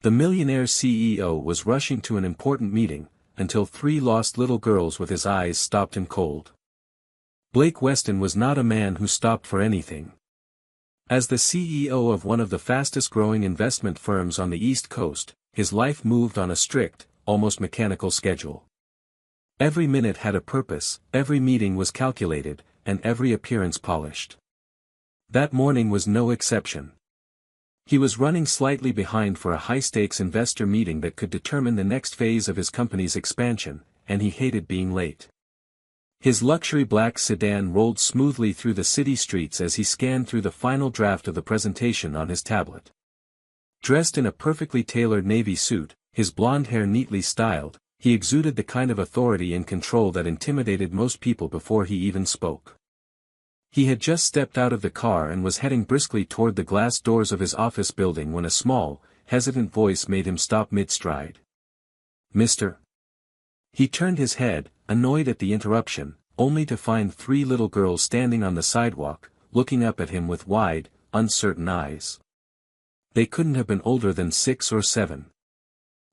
The millionaire CEO was rushing to an important meeting, until three lost little girls with his eyes stopped him cold. Blake Weston was not a man who stopped for anything. As the CEO of one of the fastest-growing investment firms on the East Coast, his life moved on a strict, almost mechanical schedule. Every minute had a purpose, every meeting was calculated, and every appearance polished. That morning was no exception. He was running slightly behind for a high-stakes investor meeting that could determine the next phase of his company's expansion, and he hated being late. His luxury black sedan rolled smoothly through the city streets as he scanned through the final draft of the presentation on his tablet. Dressed in a perfectly tailored navy suit, his blonde hair neatly styled, he exuded the kind of authority and control that intimidated most people before he even spoke. He had just stepped out of the car and was heading briskly toward the glass doors of his office building when a small, hesitant voice made him stop mid-stride. "Mr." He turned his head, annoyed at the interruption, only to find three little girls standing on the sidewalk, looking up at him with wide, uncertain eyes. They couldn't have been older than 6 or 7.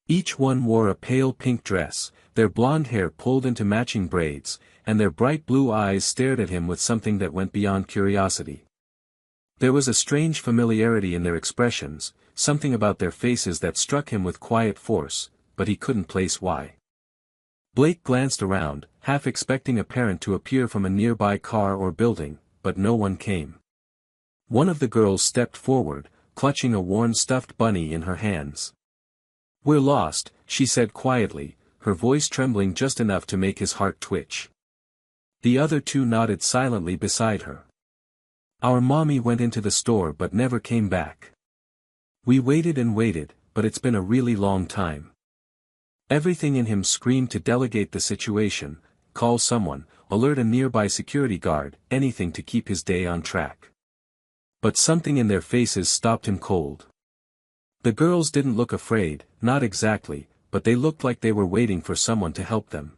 Each one wore a pale pink dress, their blonde hair pulled into matching braids, and their bright blue eyes stared at him with something that went beyond curiosity. There was a strange familiarity in their expressions, something about their faces that struck him with quiet force, but he couldn't place why. Blake glanced around, half expecting a parent to appear from a nearby car or building, but no one came. One of the girls stepped forward, clutching a worn stuffed bunny in her hands. "We're lost," she said quietly, her voice trembling just enough to make his heart twitch. The other two nodded silently beside her. "Our mommy went into the store but never came back. We waited and waited, but it's been a really long time." Everything in him screamed to delegate the situation, call someone, alert a nearby security guard, anything to keep his day on track. But something in their faces stopped him cold. The girls didn't look afraid, not exactly, but they looked like they were waiting for someone to help them.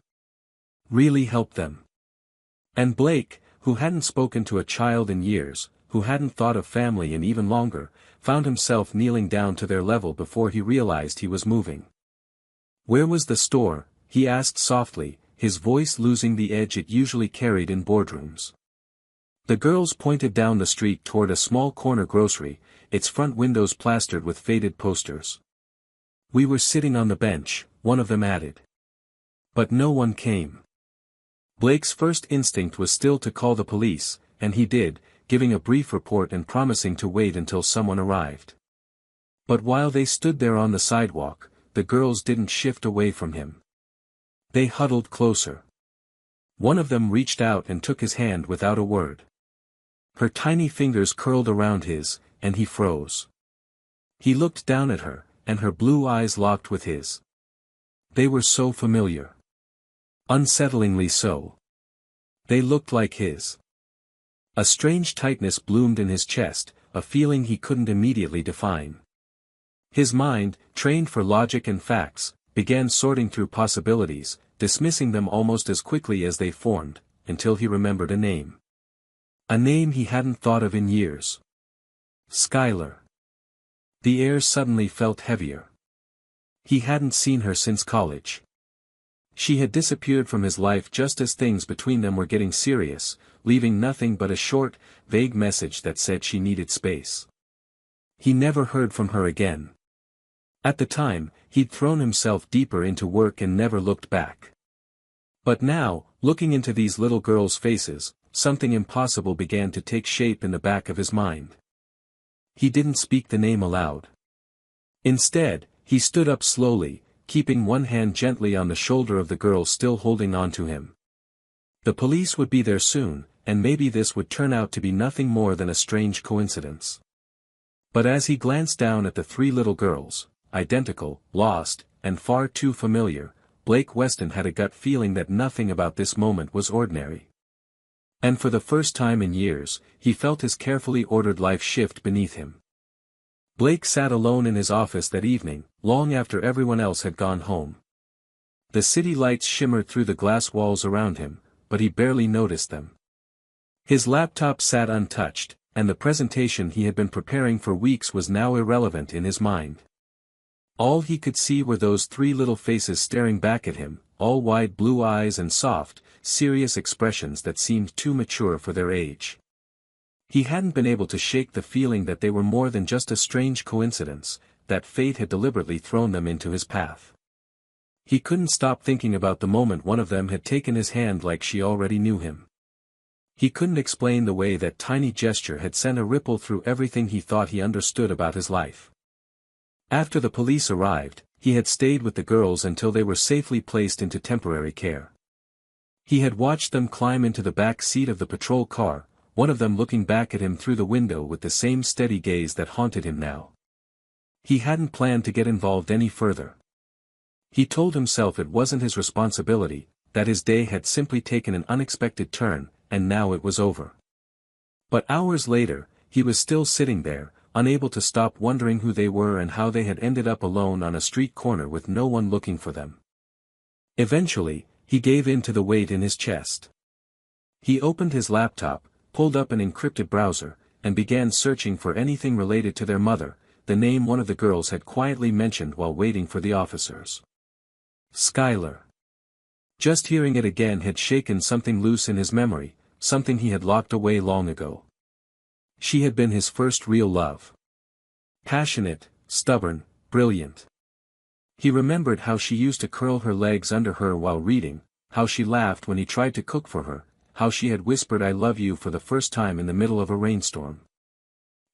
Really help them. And Blake, who hadn't spoken to a child in years, who hadn't thought of family in even longer, found himself kneeling down to their level before he realized he was moving. "Where was the store?" he asked softly, his voice losing the edge it usually carried in boardrooms. The girls pointed down the street toward a small corner grocery, its front windows plastered with faded posters. "We were sitting on the bench," one of them added. But no one came. Blake's first instinct was still to call the police, and he did, giving a brief report and promising to wait until someone arrived. But while they stood there on the sidewalk, the girls didn't shift away from him. They huddled closer. One of them reached out and took his hand without a word. Her tiny fingers curled around his, and he froze. He looked down at her, and her blue eyes locked with his. They were so familiar. Unsettlingly so. They looked like his. A strange tightness bloomed in his chest, a feeling he couldn't immediately define. His mind, trained for logic and facts, began sorting through possibilities, dismissing them almost as quickly as they formed, until he remembered a name. A name he hadn't thought of in years. Skylar. The air suddenly felt heavier. He hadn't seen her since college. She had disappeared from his life just as things between them were getting serious, leaving nothing but a short, vague message that said she needed space. He never heard from her again. At the time, he'd thrown himself deeper into work and never looked back. But now, looking into these little girls' faces, something impossible began to take shape in the back of his mind. He didn't speak the name aloud. Instead, he stood up slowly, keeping one hand gently on the shoulder of the girl still holding on to him. The police would be there soon, and maybe this would turn out to be nothing more than a strange coincidence. But as he glanced down at the three little girls, identical, lost, and far too familiar, Blake Weston had a gut feeling that nothing about this moment was ordinary. And for the first time in years, he felt his carefully ordered life shift beneath him. Blake sat alone in his office that evening, long after everyone else had gone home. The city lights shimmered through the glass walls around him, but he barely noticed them. His laptop sat untouched, and the presentation he had been preparing for weeks was now irrelevant in his mind. All he could see were those three little faces staring back at him, all wide blue eyes and soft, serious expressions that seemed too mature for their age. He hadn't been able to shake the feeling that they were more than just a strange coincidence, that fate had deliberately thrown them into his path. He couldn't stop thinking about the moment one of them had taken his hand like she already knew him. He couldn't explain the way that tiny gesture had sent a ripple through everything he thought he understood about his life. After the police arrived, he had stayed with the girls until they were safely placed into temporary care. He had watched them climb into the back seat of the patrol car, one of them looking back at him through the window with the same steady gaze that haunted him now. He hadn't planned to get involved any further. He told himself it wasn't his responsibility, that his day had simply taken an unexpected turn, and now it was over. But hours later, he was still sitting there, unable to stop wondering who they were and how they had ended up alone on a street corner with no one looking for them. Eventually, he gave in to the weight in his chest. He opened his laptop, pulled up an encrypted browser, and began searching for anything related to their mother, the name one of the girls had quietly mentioned while waiting for the officers. Skylar. Just hearing it again had shaken something loose in his memory, something he had locked away long ago. She had been his first real love. Passionate, stubborn, brilliant. He remembered how she used to curl her legs under her while reading, how she laughed when he tried to cook for her, how she had whispered "I love you" for the first time in the middle of a rainstorm.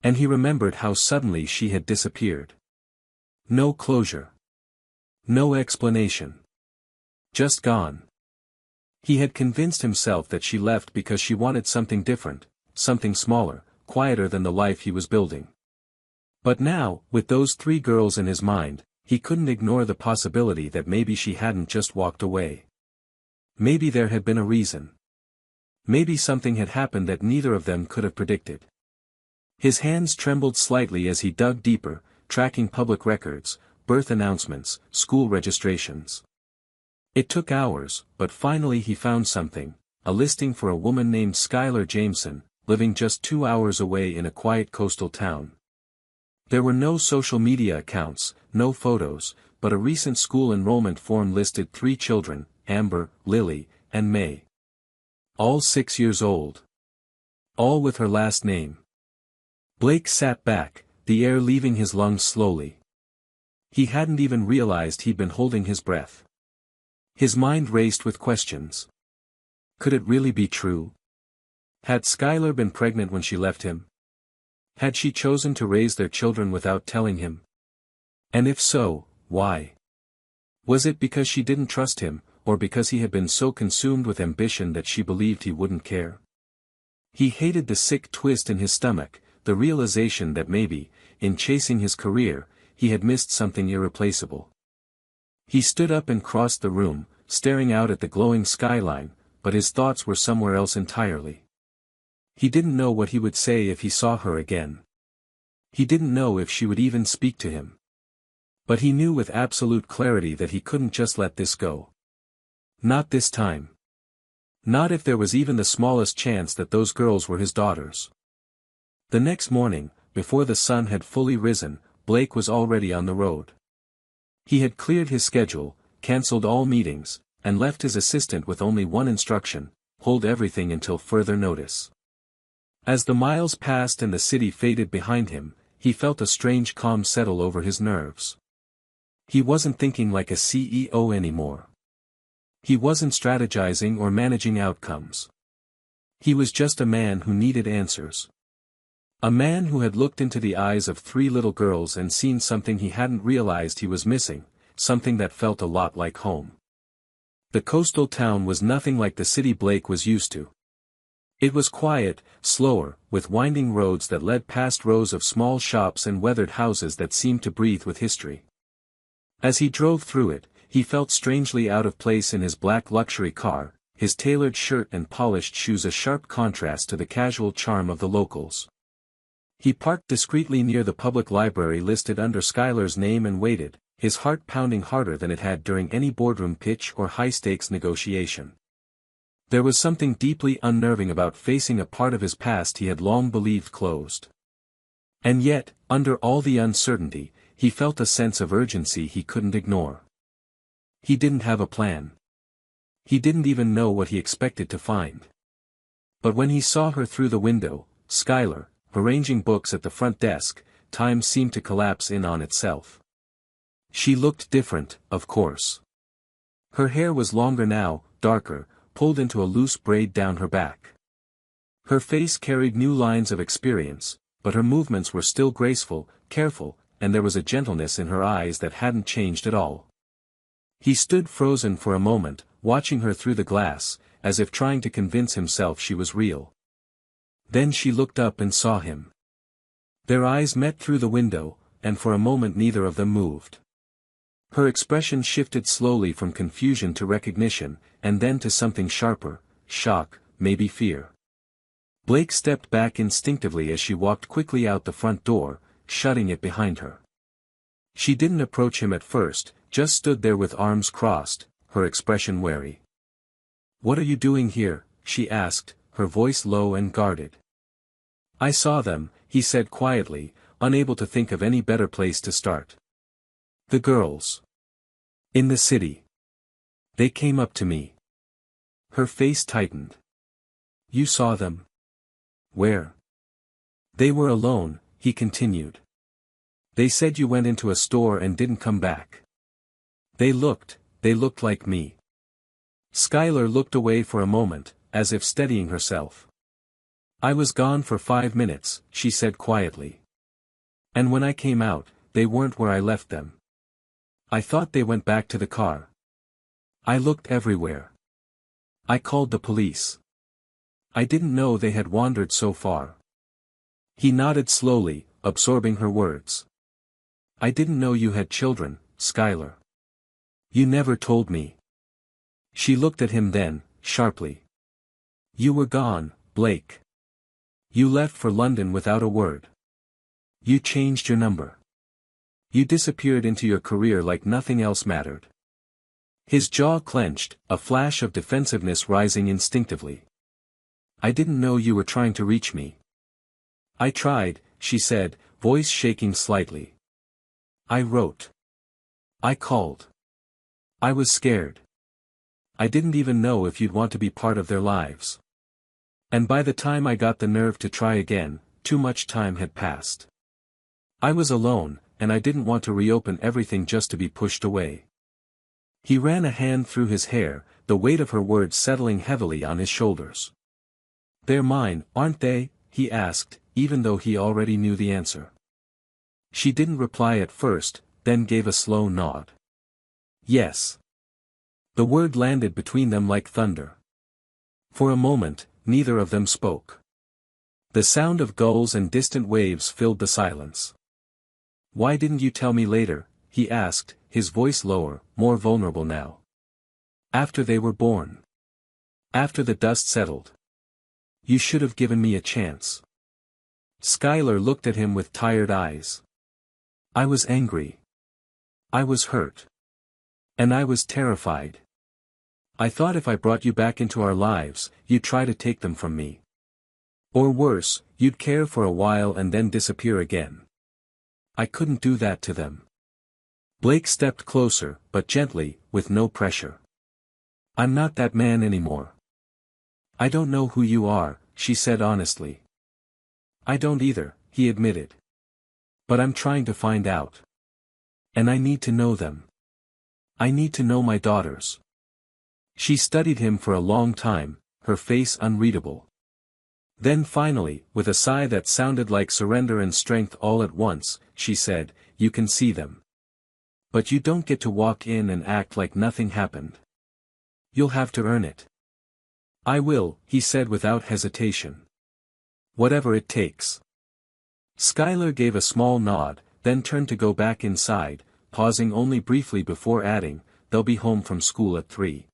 And he remembered how suddenly she had disappeared. No closure. No explanation. Just gone. He had convinced himself that she left because she wanted something different, something smaller, quieter than the life he was building. But now, with those three girls in his mind, he couldn't ignore the possibility that maybe she hadn't just walked away. Maybe there had been a reason. Maybe something had happened that neither of them could have predicted. His hands trembled slightly as he dug deeper, tracking public records, birth announcements, school registrations. It took hours, but finally he found something, a listing for a woman named Skylar Jameson, living just 2 hours away in a quiet coastal town. There were no social media accounts, no photos, but a recent school enrollment form listed 3 children, Amber, Lily, and May. All 6 years old. All with her last name. Blake sat back, the air leaving his lungs slowly. He hadn't even realized he'd been holding his breath. His mind raced with questions. Could it really be true? Had Skylar been pregnant when she left him? Had she chosen to raise their children without telling him? And if so, why? Was it because she didn't trust him, or because he had been so consumed with ambition that she believed he wouldn't care? He hated the sick twist in his stomach, the realization that maybe, in chasing his career, he had missed something irreplaceable. He stood up and crossed the room, staring out at the glowing skyline, but his thoughts were somewhere else entirely. He didn't know what he would say if he saw her again. He didn't know if she would even speak to him. But he knew with absolute clarity that he couldn't just let this go. Not this time. Not if there was even the smallest chance that those girls were his daughters. The next morning, before the sun had fully risen, Blake was already on the road. He had cleared his schedule, cancelled all meetings, and left his assistant with only one instruction: hold everything until further notice. As the miles passed and the city faded behind him, he felt a strange calm settle over his nerves. He wasn't thinking like a CEO anymore. He wasn't strategizing or managing outcomes. He was just a man who needed answers. A man who had looked into the eyes of 3 little girls and seen something he hadn't realized he was missing, something that felt a lot like home. The coastal town was nothing like the city Blake was used to. It was quiet, slower, with winding roads that led past rows of small shops and weathered houses that seemed to breathe with history. As he drove through it, he felt strangely out of place in his black luxury car, his tailored shirt and polished shoes a sharp contrast to the casual charm of the locals. He parked discreetly near the public library listed under Skylar's name and waited, his heart pounding harder than it had during any boardroom pitch or high-stakes negotiation. There was something deeply unnerving about facing a part of his past he had long believed closed. And yet, under all the uncertainty, he felt a sense of urgency he couldn't ignore. He didn't have a plan. He didn't even know what he expected to find. But when he saw her through the window, Skylar, arranging books at the front desk, time seemed to collapse in on itself. She looked different, of course. Her hair was longer now, darker, pulled into a loose braid down her back. Her face carried new lines of experience, but her movements were still graceful, careful, and there was a gentleness in her eyes that hadn't changed at all. He stood frozen for a moment, watching her through the glass, as if trying to convince himself she was real. Then she looked up and saw him. Their eyes met through the window, and for a moment neither of them moved. Her expression shifted slowly from confusion to recognition, and then to something sharper, shock, maybe fear. Blake stepped back instinctively as she walked quickly out the front door, shutting it behind her. She didn't approach him at first, just stood there with arms crossed, her expression wary. "What are you doing here?" she asked, her voice low and guarded. "I saw them," he said quietly, unable to think of any better place to start. "The girls. In the city. They came up to me." Her face tightened. "You saw them? Where?" "They were alone," he continued. "They said you went into a store and didn't come back. They looked like me." Skylar looked away for a moment, as if steadying herself. "I was gone for 5 minutes," she said quietly. "And when I came out, they weren't where I left them. I thought they went back to the car. I looked everywhere. I called the police. I didn't know they had wandered so far." He nodded slowly, absorbing her words. "I didn't know you had children, Skylar. You never told me." She looked at him then, sharply. "You were gone, Blake. You left for London without a word. You changed your number. You disappeared into your career like nothing else mattered." His jaw clenched, a flash of defensiveness rising instinctively. "I didn't know you were trying to reach me." "I tried," she said, voice shaking slightly. "I wrote. I called. I was scared. I didn't even know if you'd want to be part of their lives. And by the time I got the nerve to try again, too much time had passed. I was alone, and I didn't want to reopen everything just to be pushed away." He ran a hand through his hair, the weight of her words settling heavily on his shoulders. "They're mine, aren't they?" he asked, even though he already knew the answer. She didn't reply at first, then gave a slow nod. "Yes." The word landed between them like thunder. For a moment, neither of them spoke. The sound of gulls and distant waves filled the silence. "Why didn't you tell me later?" he asked, his voice lower, more vulnerable now. "After they were born. After the dust settled. You should have given me a chance." Skylar looked at him with tired eyes. "I was angry. I was hurt. And I was terrified. I thought if I brought you back into our lives, you'd try to take them from me. Or worse, you'd care for a while and then disappear again. I couldn't do that to them." Blake stepped closer, but gently, with no pressure. "I'm not that man anymore." "I don't know who you are," she said honestly. "I don't either," he admitted. "But I'm trying to find out. And I need to know them. I need to know my daughters." She studied him for a long time, her face unreadable. Then finally, with a sigh that sounded like surrender and strength all at once, she said, "You can see them. But you don't get to walk in and act like nothing happened. You'll have to earn it." "I will," he said without hesitation. "Whatever it takes." Skylar gave a small nod, then turned to go back inside, pausing only briefly before adding, "They'll be home from school at 3.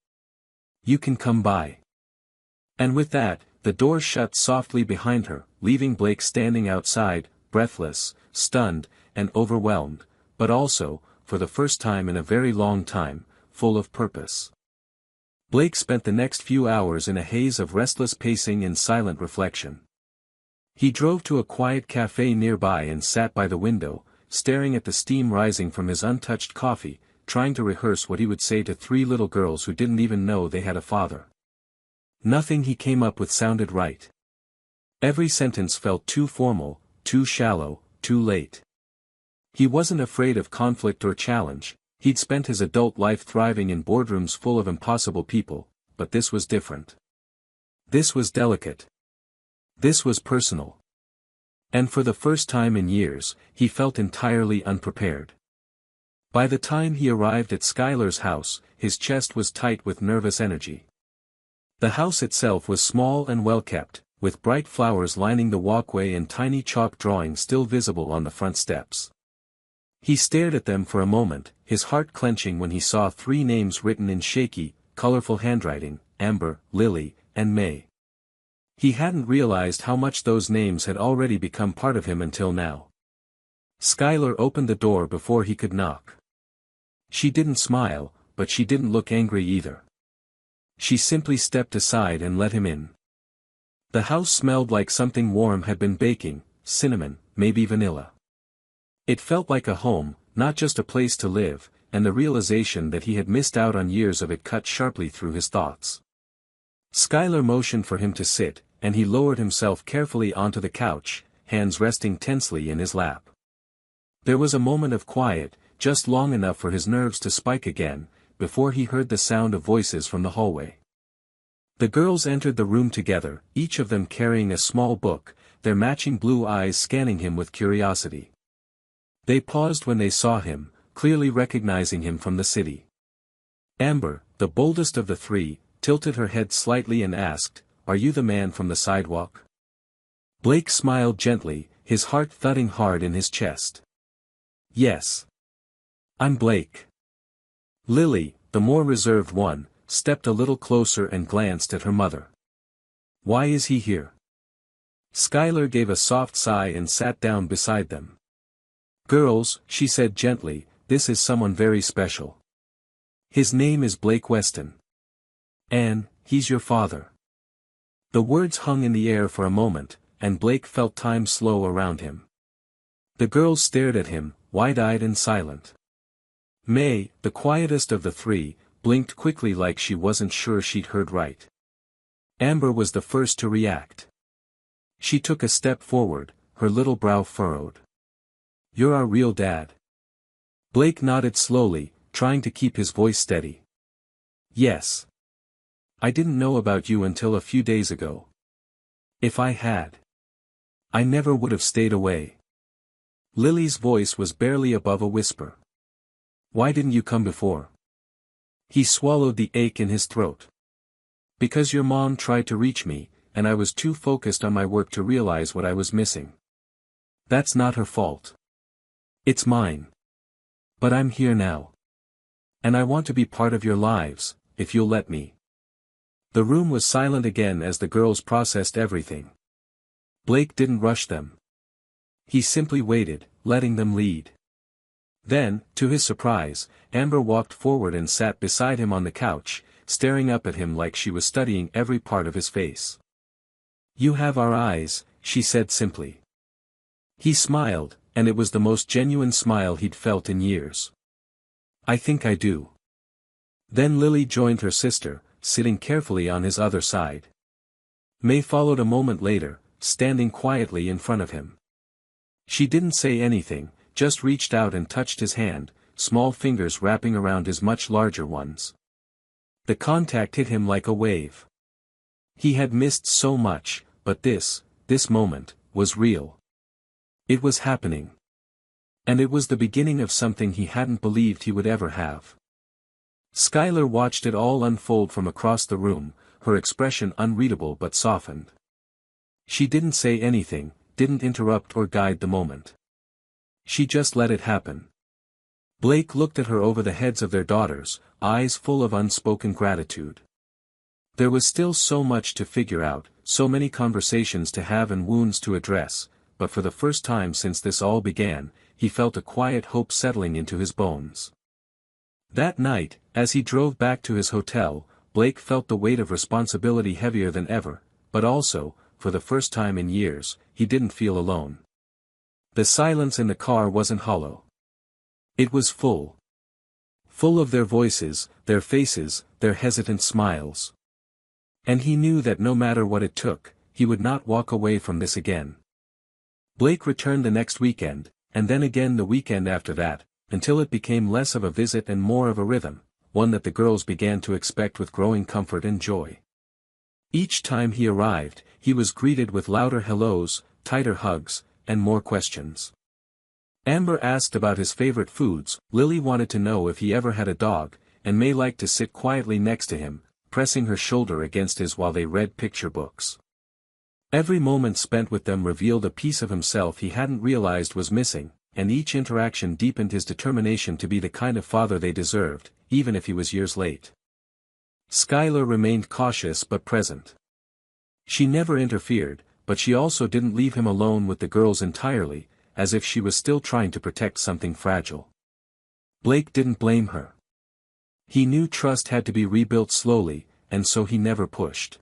You can come by." And with that, the door shut softly behind her, leaving Blake standing outside, breathless, stunned, and overwhelmed, but also, for the first time in a very long time, full of purpose. Blake spent the next few hours in a haze of restless pacing and silent reflection. He drove to a quiet cafe nearby and sat by the window, staring at the steam rising from his untouched coffee, trying to rehearse what he would say to three little girls who didn't even know they had a father. Nothing he came up with sounded right. Every sentence felt too formal, too shallow, too late. He wasn't afraid of conflict or challenge. He'd spent his adult life thriving in boardrooms full of impossible people, but this was different. This was delicate. This was personal. And for the first time in years, he felt entirely unprepared. By the time he arrived at Skylar's house, his chest was tight with nervous energy. The house itself was small and well-kept, with bright flowers lining the walkway and tiny chalk drawings still visible on the front steps. He stared at them for a moment, his heart clenching when he saw three names written in shaky, colorful handwriting: Amber, Lily, and May. He hadn't realized how much those names had already become part of him until now. Skylar opened the door before he could knock. She didn't smile, but she didn't look angry either. She simply stepped aside and let him in. The house smelled like something warm had been baking, cinnamon, maybe vanilla. It felt like a home, not just a place to live, and the realization that he had missed out on years of it cut sharply through his thoughts. Skylar motioned for him to sit, and he lowered himself carefully onto the couch, hands resting tensely in his lap. There was a moment of quiet, just long enough for his nerves to spike again, before he heard the sound of voices from the hallway. The girls entered the room together, each of them carrying a small book, their matching blue eyes scanning him with curiosity. They paused when they saw him, clearly recognizing him from the city. Amber, the boldest of the three, tilted her head slightly and asked, "Are you the man from the sidewalk?" Blake smiled gently, his heart thudding hard in his chest. "Yes. I'm Blake." Lily, the more reserved one, stepped a little closer and glanced at her mother. "Why is he here?" Skylar gave a soft sigh and sat down beside them. "Girls," she said gently, "this is someone very special. His name is Blake Weston. And, he's your father." The words hung in the air for a moment, and Blake felt time slow around him. The girls stared at him, wide-eyed and silent. May, the quietest of the three, blinked quickly like she wasn't sure she'd heard right. Amber was the first to react. She took a step forward, her little brow furrowed. "You're our real dad?" Blake nodded slowly, trying to keep his voice steady. "Yes. I didn't know about you until a few days ago. If I had, I never would have stayed away." Lily's voice was barely above a whisper. "Why didn't you come before?" He swallowed the ache in his throat. "Because your mom tried to reach me, and I was too focused on my work to realize what I was missing. That's not her fault. It's mine. But I'm here now. And I want to be part of your lives, if you'll let me." The room was silent again as the girls processed everything. Blake didn't rush them. He simply waited, letting them lead. Then, to his surprise, Amber walked forward and sat beside him on the couch, staring up at him like she was studying every part of his face. "You have our eyes," she said simply. He smiled, and it was the most genuine smile he'd felt in years. "I think I do." Then Lily joined her sister, sitting carefully on his other side. May followed a moment later, standing quietly in front of him. She didn't say anything, just reached out and touched his hand, small fingers wrapping around his much larger ones. The contact hit him like a wave. He had missed so much, but this moment, was real. It was happening. And it was the beginning of something he hadn't believed he would ever have. Skylar watched it all unfold from across the room, her expression unreadable but softened. She didn't say anything, didn't interrupt or guide the moment. She just let it happen. Blake looked at her over the heads of their daughters, eyes full of unspoken gratitude. There was still so much to figure out, so many conversations to have and wounds to address, but for the first time since this all began, he felt a quiet hope settling into his bones. That night, as he drove back to his hotel, Blake felt the weight of responsibility heavier than ever, but also, for the first time in years, he didn't feel alone. The silence in the car wasn't hollow. It was full. Full of their voices, their faces, their hesitant smiles. And he knew that no matter what it took, he would not walk away from this again. Blake returned the next weekend, and then again the weekend after that, until it became less of a visit and more of a rhythm, one that the girls began to expect with growing comfort and joy. Each time he arrived, he was greeted with louder hellos, tighter hugs, and more questions. Amber asked about his favorite foods, Lily wanted to know if he ever had a dog, and May liked to sit quietly next to him, pressing her shoulder against his while they read picture books. Every moment spent with them revealed a piece of himself he hadn't realized was missing, and each interaction deepened his determination to be the kind of father they deserved, even if he was years late. Skylar remained cautious but present. She never interfered, but she also didn't leave him alone with the girls entirely, as if she was still trying to protect something fragile. Blake didn't blame her. He knew trust had to be rebuilt slowly, and so he never pushed.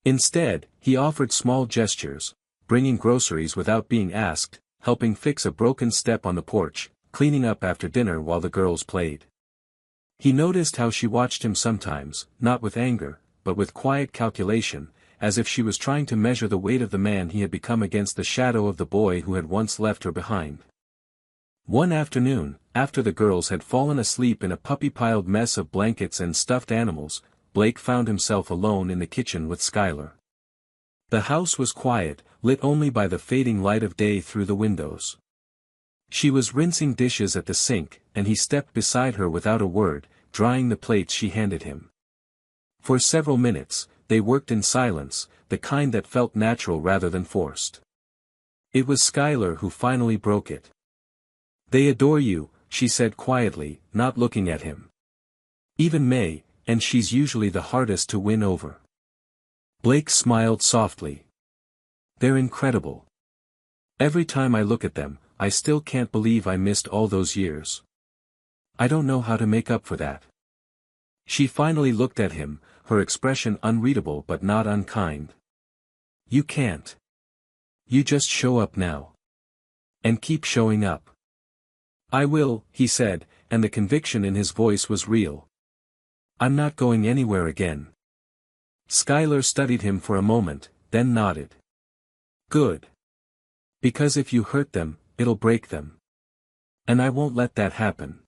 Instead, he offered small gestures, bringing groceries without being asked, helping fix a broken step on the porch, cleaning up after dinner while the girls played. He noticed how she watched him sometimes, not with anger, but with quiet calculation, as if she was trying to measure the weight of the man he had become against the shadow of the boy who had once left her behind. One afternoon, after the girls had fallen asleep in a puppy-piled mess of blankets and stuffed animals, Blake found himself alone in the kitchen with Skylar. The house was quiet, lit only by the fading light of day through the windows. She was rinsing dishes at the sink, and he stepped beside her without a word, drying the plates she handed him. For several minutes, they worked in silence, the kind that felt natural rather than forced. It was Skylar who finally broke it. "They adore you," she said quietly, not looking at him. "Even May, and she's usually the hardest to win over." Blake smiled softly. "They're incredible. Every time I look at them, I still can't believe I missed all those years. I don't know how to make up for that." She finally looked at him, her expression unreadable but not unkind. "You can't. You just show up now. And keep showing up." "I will," he said, and the conviction in his voice was real. "I'm not going anywhere again." Skylar studied him for a moment, then nodded. "Good. Because if you hurt them, it'll break them. And I won't let that happen."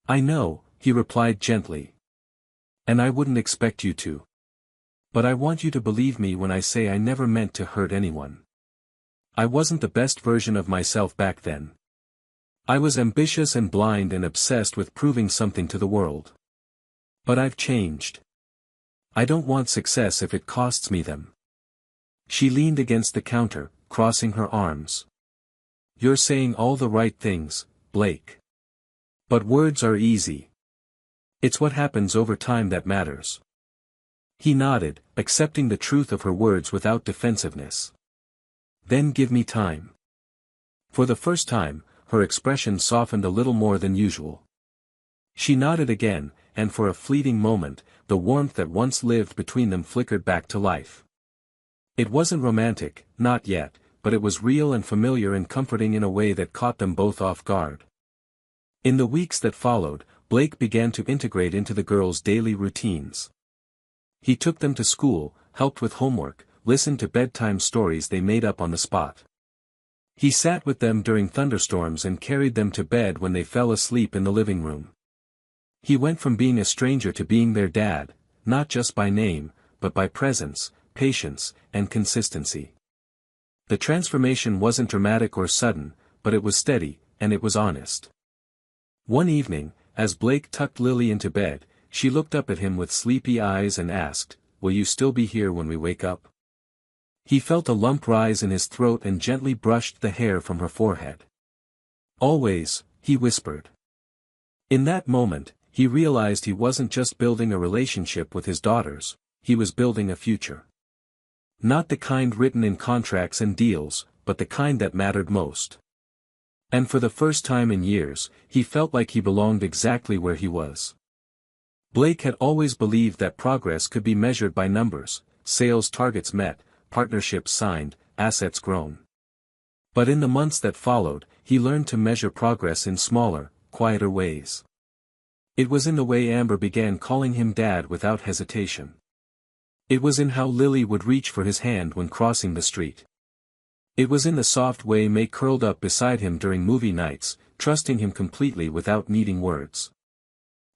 "I know," he replied gently. "And I wouldn't expect you to. But I want you to believe me when I say I never meant to hurt anyone. I wasn't the best version of myself back then. I was ambitious and blind and obsessed with proving something to the world. But I've changed. I don't want success if it costs me them." She leaned against the counter, crossing her arms. "You're saying all the right things, Blake. But words are easy. It's what happens over time that matters." He nodded, accepting the truth of her words without defensiveness. "Then give me time." For the first time, her expression softened a little more than usual. She nodded again, and for a fleeting moment, the warmth that once lived between them flickered back to life. It wasn't romantic, not yet, but it was real and familiar and comforting in a way that caught them both off guard. In the weeks that followed, Blake began to integrate into the girls' daily routines. He took them to school, helped with homework, listened to bedtime stories they made up on the spot. He sat with them during thunderstorms and carried them to bed when they fell asleep in the living room. He went from being a stranger to being their dad, not just by name, but by presence, patience, and consistency. The transformation wasn't dramatic or sudden, but it was steady, and it was honest. One evening, as Blake tucked Lily into bed, she looked up at him with sleepy eyes and asked, "Will you still be here when we wake up?" He felt a lump rise in his throat and gently brushed the hair from her forehead. "Always," he whispered. In that moment, he realized he wasn't just building a relationship with his daughters, he was building a future. Not the kind written in contracts and deals, but the kind that mattered most. And for the first time in years, he felt like he belonged exactly where he was. Blake had always believed that progress could be measured by numbers, sales targets met, partnerships signed, assets grown. But in the months that followed, he learned to measure progress in smaller, quieter ways. It was in the way Amber began calling him Dad without hesitation. It was in how Lily would reach for his hand when crossing the street. It was in the soft way May curled up beside him during movie nights, trusting him completely without needing words.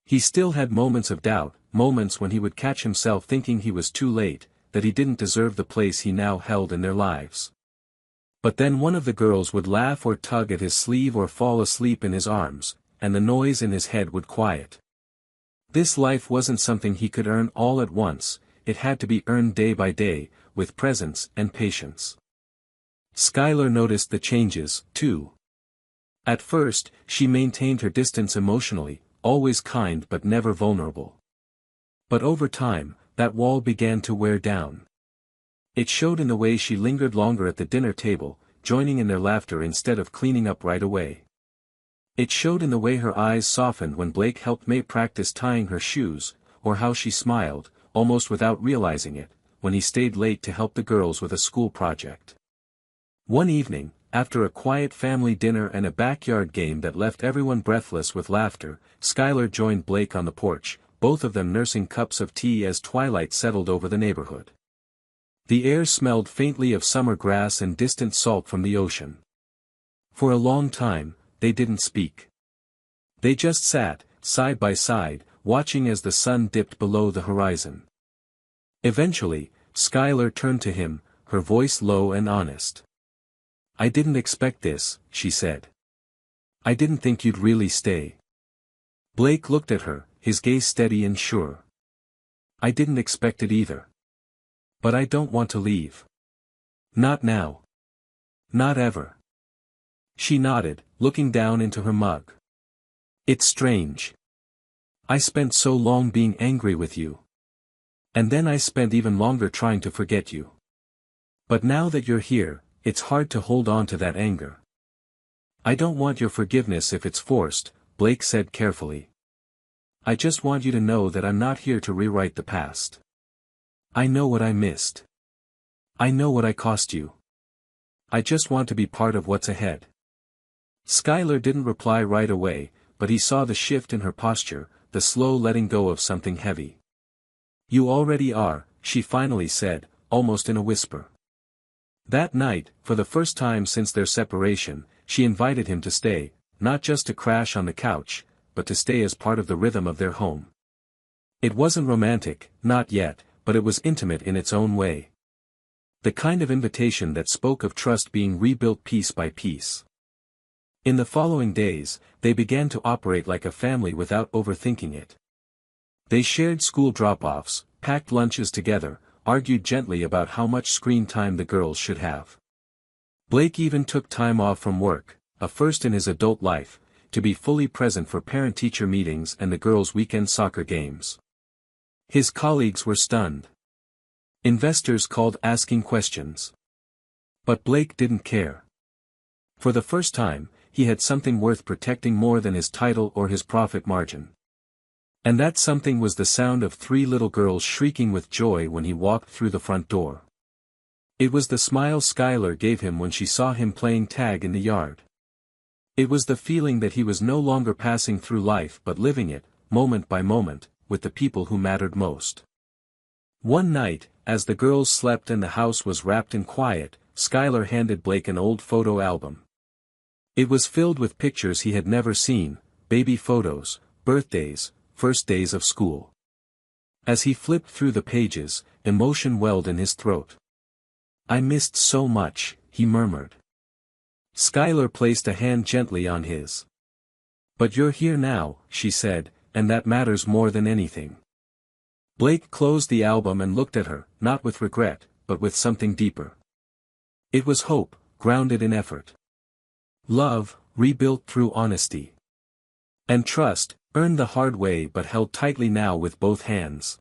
He still had moments of doubt, moments when he would catch himself thinking he was too late, that he didn't deserve the place he now held in their lives. But then one of the girls would laugh or tug at his sleeve or fall asleep in his arms, and the noise in his head would quiet. This life wasn't something he could earn all at once, it had to be earned day by day, with presence and patience. Skylar noticed the changes, too. At first, she maintained her distance emotionally, always kind but never vulnerable. But over time, that wall began to wear down. It showed in the way she lingered longer at the dinner table, joining in their laughter instead of cleaning up right away. It showed in the way her eyes softened when Blake helped May practice tying her shoes, or how she smiled, almost without realizing it, when he stayed late to help the girls with a school project. One evening, after a quiet family dinner and a backyard game that left everyone breathless with laughter, Skylar joined Blake on the porch, both of them nursing cups of tea as twilight settled over the neighborhood. The air smelled faintly of summer grass and distant salt from the ocean. For a long time, they didn't speak. They just sat, side by side, watching as the sun dipped below the horizon. Eventually, Skylar turned to him, her voice low and honest. "I didn't expect this," she said. "I didn't think you'd really stay." Blake looked at her, his gaze steady and sure. "I didn't expect it either. But I don't want to leave. Not now. Not ever." She nodded, looking down into her mug. "It's strange. I spent so long being angry with you. And then I spent even longer trying to forget you. But now that you're here, it's hard to hold on to that anger." "I don't want your forgiveness if it's forced," Blake said carefully. "I just want you to know that I'm not here to rewrite the past. I know what I missed. I know what I cost you. I just want to be part of what's ahead." Skylar didn't reply right away, but he saw the shift in her posture, the slow letting go of something heavy. "You already are," she finally said, almost in a whisper. That night, for the first time since their separation, she invited him to stay, not just to crash on the couch, but to stay as part of the rhythm of their home. It wasn't romantic, not yet, but it was intimate in its own way. The kind of invitation that spoke of trust being rebuilt piece by piece. In the following days, they began to operate like a family without overthinking it. They shared school drop-offs, packed lunches together, argued gently about how much screen time the girls should have. Blake even took time off from work, a first in his adult life, to be fully present for parent-teacher meetings and the girls' weekend soccer games. His colleagues were stunned. Investors called asking questions. But Blake didn't care. For the first time, he had something worth protecting more than his title or his profit margin. And that something was the sound of 3 little girls shrieking with joy when he walked through the front door. It was the smile Skylar gave him when she saw him playing tag in the yard. It was the feeling that he was no longer passing through life but living it, moment by moment, with the people who mattered most. One night, as the girls slept and the house was wrapped in quiet, Skylar handed Blake an old photo album. It was filled with pictures he had never seen, baby photos, birthdays, first days of school. As he flipped through the pages, emotion welled in his throat. "I missed so much," he murmured. Skylar placed a hand gently on his. "But you're here now," she said, "and that matters more than anything." Blake closed the album and looked at her, not with regret, but with something deeper. It was hope, grounded in effort. Love, rebuilt through honesty. And trust, earned the hard way but held tightly now with both hands.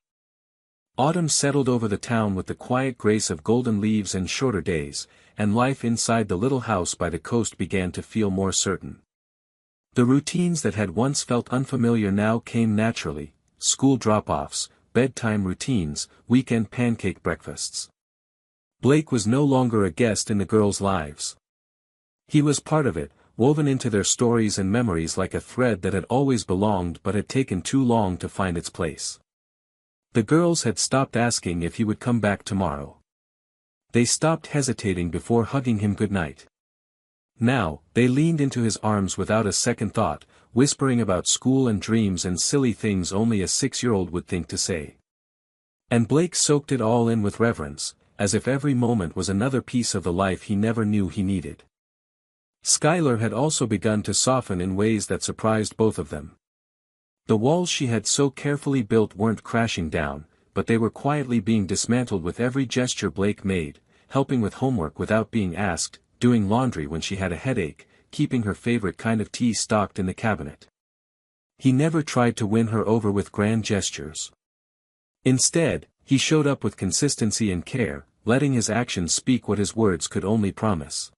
Autumn settled over the town with the quiet grace of golden leaves and shorter days, and life inside the little house by the coast began to feel more certain. The routines that had once felt unfamiliar now came naturally: school drop-offs, bedtime routines, weekend pancake breakfasts. Blake was no longer a guest in the girls' lives. He was part of it, woven into their stories and memories like a thread that had always belonged but had taken too long to find its place. The girls had stopped asking if he would come back tomorrow. They stopped hesitating before hugging him goodnight. Now, they leaned into his arms without a second thought, whispering about school and dreams and silly things only a 6-year-old would think to say. And Blake soaked it all in with reverence, as if every moment was another piece of the life he never knew he needed. Skylar had also begun to soften in ways that surprised both of them. The walls she had so carefully built weren't crashing down, but they were quietly being dismantled with every gesture Blake made, helping with homework without being asked, doing laundry when she had a headache, keeping her favorite kind of tea stocked in the cabinet. He never tried to win her over with grand gestures. Instead, he showed up with consistency and care, letting his actions speak what his words could only promise.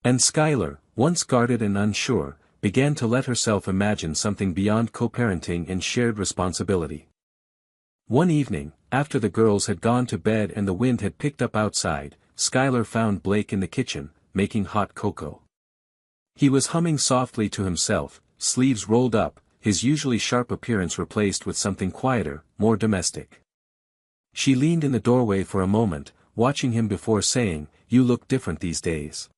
And Skylar, once guarded and unsure, began to let herself imagine something beyond co-parenting and shared responsibility. One evening, after the girls had gone to bed and the wind had picked up outside, Skylar found Blake in the kitchen, making hot cocoa. He was humming softly to himself, sleeves rolled up, his usually sharp appearance replaced with something quieter, more domestic. She leaned in the doorway for a moment, watching him before saying, "You look different these days."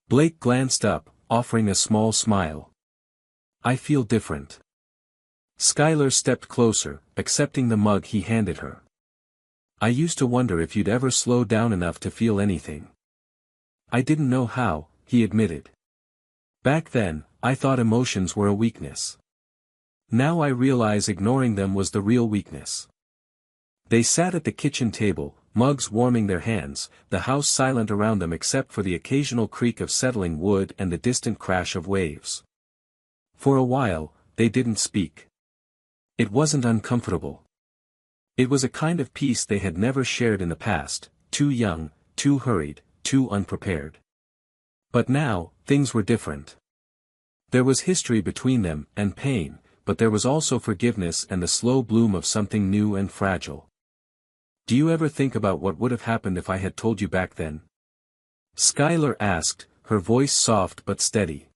Blake glanced up, offering a small smile. "I feel different." Skylar stepped closer, accepting the mug he handed her. "I used to wonder if you'd ever slow down enough to feel anything. I didn't know how," he admitted. "Back then, I thought emotions were a weakness. Now I realize ignoring them was the real weakness." They sat at the kitchen table, mugs warming their hands, the house silent around them except for the occasional creak of settling wood and the distant crash of waves. For a while, they didn't speak. It wasn't uncomfortable. It was a kind of peace they had never shared in the past, too young, too hurried, too unprepared. But now, things were different. There was history between them, and pain, but there was also forgiveness and the slow bloom of something new and fragile. "Do you ever think about what would have happened if I had told you back then?" Skylar asked, her voice soft but steady.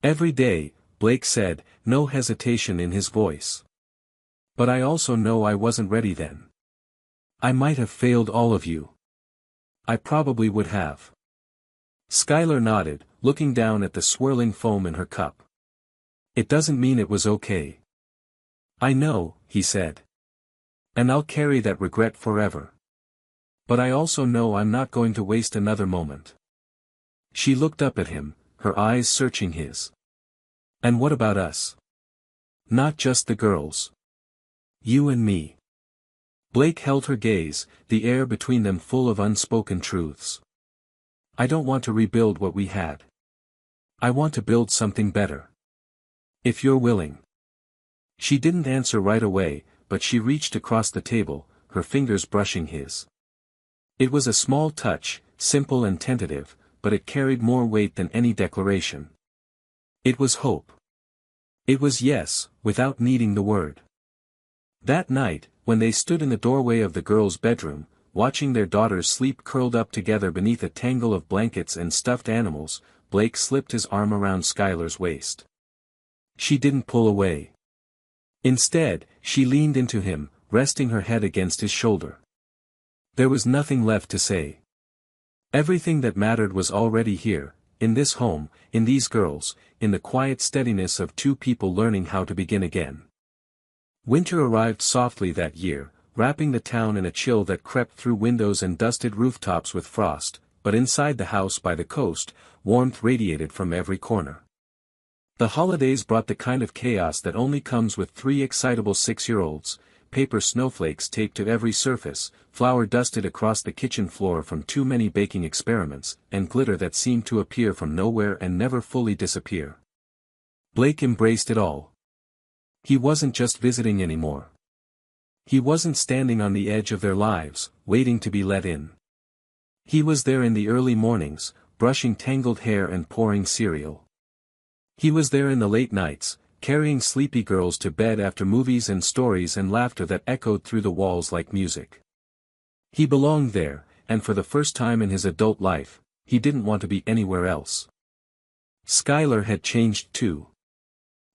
"Every day," Blake said, no hesitation in his voice. "But I also know I wasn't ready then. I might have failed all of you. I probably would have." Skylar nodded, looking down at the swirling foam in her cup. "It doesn't mean it was okay." "I know," he said. "And I'll carry that regret forever. But I also know I'm not going to waste another moment." She looked up at him, her eyes searching his. "And what about us? Not just the girls. You and me." Blake held her gaze, the air between them full of unspoken truths. "I don't want to rebuild what we had. I want to build something better. If you're willing." She didn't answer right away, but she reached across the table, her fingers brushing his. It was a small touch, simple and tentative, but it carried more weight than any declaration. It was hope. It was yes, without needing the word. That night, when they stood in the doorway of the girls' bedroom, watching their daughters sleep curled up together beneath a tangle of blankets and stuffed animals, Blake slipped his arm around Skylar's waist. She didn't pull away. Instead, she leaned into him, resting her head against his shoulder. There was nothing left to say. Everything that mattered was already here, in this home, in these girls, in the quiet steadiness of two people learning how to begin again. Winter arrived softly that year, wrapping the town in a chill that crept through windows and dusted rooftops with frost, but inside the house by the coast, warmth radiated from every corner. The holidays brought the kind of chaos that only comes with 3 excitable 6-year-olds, paper snowflakes taped to every surface, flour dusted across the kitchen floor from too many baking experiments, and glitter that seemed to appear from nowhere and never fully disappear. Blake embraced it all. He wasn't just visiting anymore. He wasn't standing on the edge of their lives, waiting to be let in. He was there in the early mornings, brushing tangled hair and pouring cereal. He was there in the late nights, carrying sleepy girls to bed after movies and stories and laughter that echoed through the walls like music. He belonged there, and for the first time in his adult life, he didn't want to be anywhere else. Skylar had changed too.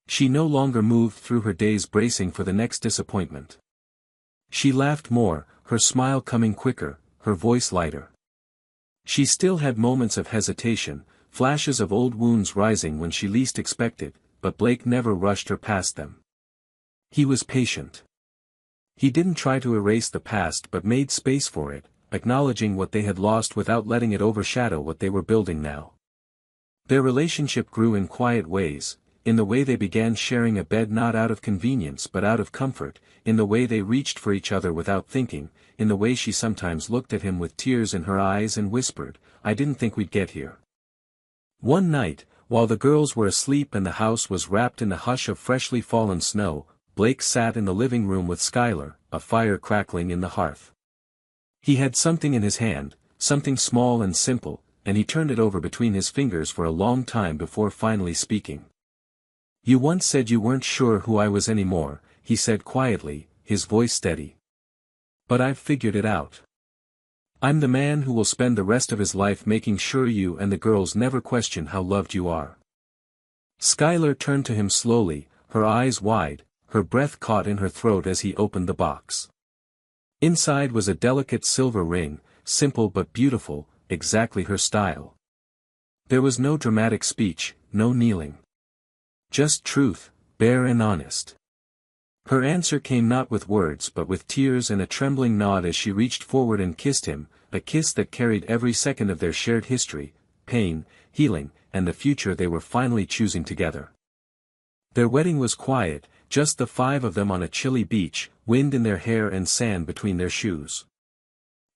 She no longer moved through her days bracing for the next disappointment. She laughed more, her smile coming quicker, her voice lighter. She still had moments of hesitation, flashes of old wounds rising when she least expected, but Blake never rushed her past them. He was patient. He didn't try to erase the past but made space for it, acknowledging what they had lost without letting it overshadow what they were building now. Their relationship grew in quiet ways, in the way they began sharing a bed not out of convenience but out of comfort, in the way they reached for each other without thinking, in the way she sometimes looked at him with tears in her eyes and whispered, "I didn't think we'd get here." One night, while the girls were asleep and the house was wrapped in the hush of freshly fallen snow, Blake sat in the living room with Skylar, a fire crackling in the hearth. He had something in his hand, something small and simple, and he turned it over between his fingers for a long time before finally speaking. "You once said you weren't sure who I was anymore," he said quietly, his voice steady. "But I've figured it out. I'm the man who will spend the rest of his life making sure you and the girls never question how loved you are." Skylar turned to him slowly, her eyes wide, her breath caught in her throat as he opened the box. Inside was a delicate silver ring, simple but beautiful, exactly her style. There was no dramatic speech, no kneeling. Just truth, bare and honest. Her answer came not with words but with tears and a trembling nod as she reached forward and kissed him, a kiss that carried every second of their shared history, pain, healing, and the future they were finally choosing together. Their wedding was quiet, just the five of them on a chilly beach, wind in their hair and sand between their shoes.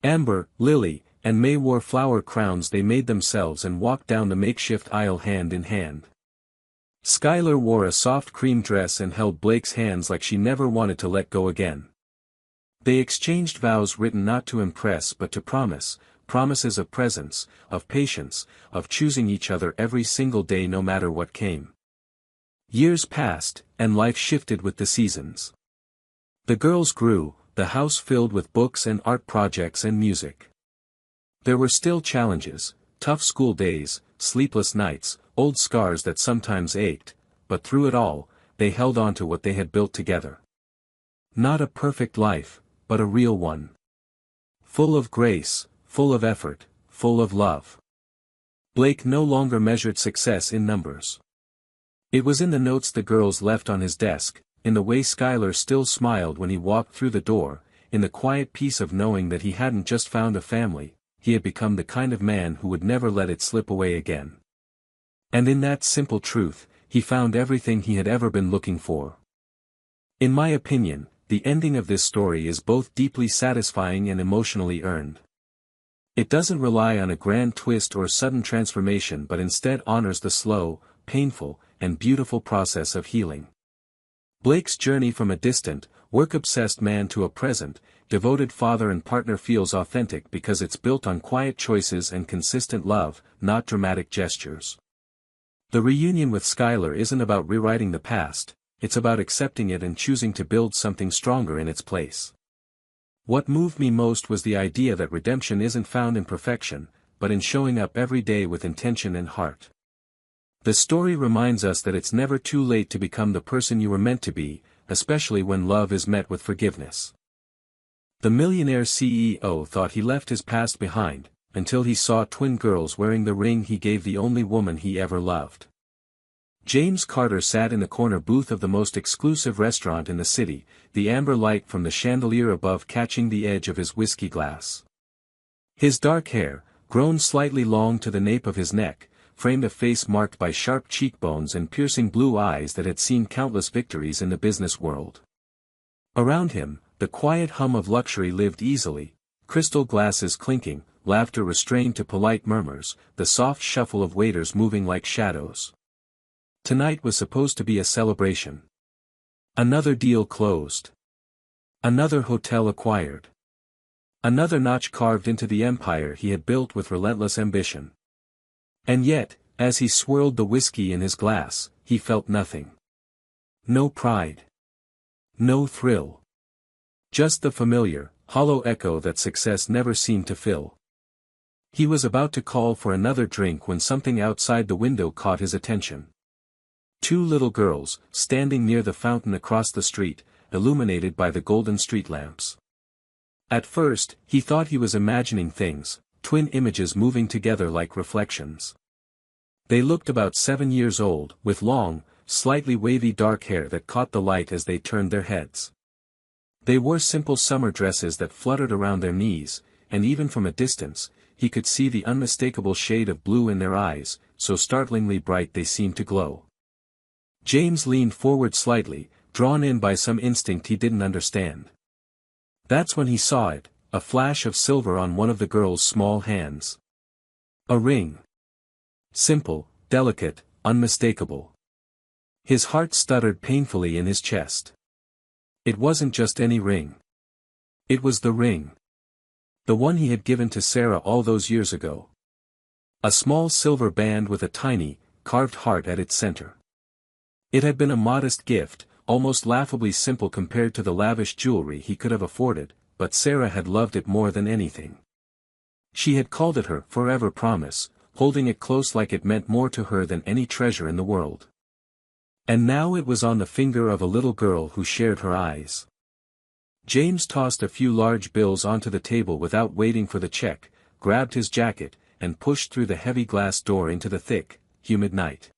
Amber, Lily, and May wore flower crowns they made themselves and walked down the makeshift aisle hand in hand. Skylar wore a soft cream dress and held Blake's hands like she never wanted to let go again. They exchanged vows written not to impress but to promise, promises of presence, of patience, of choosing each other every single day no matter what came. Years passed, and life shifted with the seasons. The girls grew, the house filled with books and art projects and music. There were still challenges, tough school days, sleepless nights, old scars that sometimes ached, but through it all, they held on to what they had built together. Not a perfect life, but a real one. Full of grace, full of effort, full of love. Blake no longer measured success in numbers. It was in the notes the girls left on his desk, in the way Skylar still smiled when he walked through the door, in the quiet peace of knowing that he hadn't just found a family, he had become the kind of man who would never let it slip away again. And in that simple truth, he found everything he had ever been looking for. In my opinion, the ending of this story is both deeply satisfying and emotionally earned. It doesn't rely on a grand twist or sudden transformation but instead honors the slow, painful, and beautiful process of healing. Blake's journey from a distant, work-obsessed man to a present, devoted father and partner feels authentic because it's built on quiet choices and consistent love, not dramatic gestures. The reunion with Skylar isn't about rewriting the past, it's about accepting it and choosing to build something stronger in its place. What moved me most was the idea that redemption isn't found in perfection, but in showing up every day with intention and heart. The story reminds us that it's never too late to become the person you were meant to be, especially when love is met with forgiveness. The millionaire CEO thought he left his past behind, until he saw twin girls wearing the ring he gave the only woman he ever loved. James Carter sat in the corner booth of the most exclusive restaurant in the city, the amber light from the chandelier above catching the edge of his whiskey glass. His dark hair, grown slightly long to the nape of his neck, framed a face marked by sharp cheekbones and piercing blue eyes that had seen countless victories in the business world. Around him, the quiet hum of luxury lived easily, crystal glasses clinking, laughter restrained to polite murmurs, the soft shuffle of waiters moving like shadows. Tonight was supposed to be a celebration. Another deal closed. Another hotel acquired. Another notch carved into the empire he had built with relentless ambition. And yet, as he swirled the whiskey in his glass, he felt nothing. No pride. No thrill. Just the familiar, hollow echo that success never seemed to fill. He was about to call for another drink when something outside the window caught his attention. Two little girls, standing near the fountain across the street, illuminated by the golden street lamps. At first, he thought he was imagining things, twin images moving together like reflections. They looked about 7 years old, with long, slightly wavy dark hair that caught the light as they turned their heads. They wore simple summer dresses that fluttered around their knees, and even from a distance, he could see the unmistakable shade of blue in their eyes, so startlingly bright they seemed to glow. James leaned forward slightly, drawn in by some instinct he didn't understand. That's when he saw it, a flash of silver on one of the girl's small hands. A ring. Simple, delicate, unmistakable. His heart stuttered painfully in his chest. It wasn't just any ring. It was the ring. The one he had given to Sarah all those years ago. A small silver band with a tiny, carved heart at its center. It had been a modest gift, almost laughably simple compared to the lavish jewelry he could have afforded, but Sarah had loved it more than anything. She had called it her forever promise, holding it close like it meant more to her than any treasure in the world. And now it was on the finger of a little girl who shared her eyes. James tossed a few large bills onto the table without waiting for the check, grabbed his jacket, and pushed through the heavy glass door into the thick, humid night.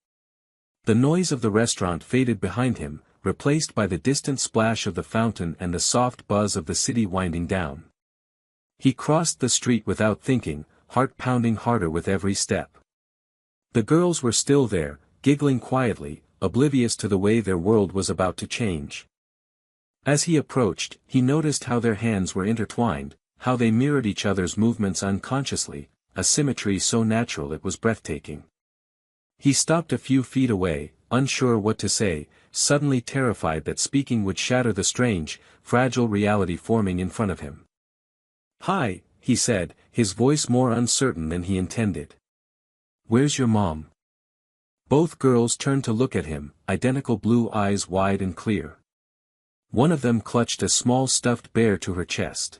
The noise of the restaurant faded behind him, replaced by the distant splash of the fountain and the soft buzz of the city winding down. He crossed the street without thinking, heart pounding harder with every step. The girls were still there, giggling quietly, oblivious to the way their world was about to change. As he approached, he noticed how their hands were intertwined, how they mirrored each other's movements unconsciously, a symmetry so natural it was breathtaking. He stopped a few feet away, unsure what to say, suddenly terrified that speaking would shatter the strange, fragile reality forming in front of him. "Hi," he said, his voice more uncertain than he intended. "Where's your mom?" Both girls turned to look at him, identical blue eyes wide and clear. One of them clutched a small stuffed bear to her chest.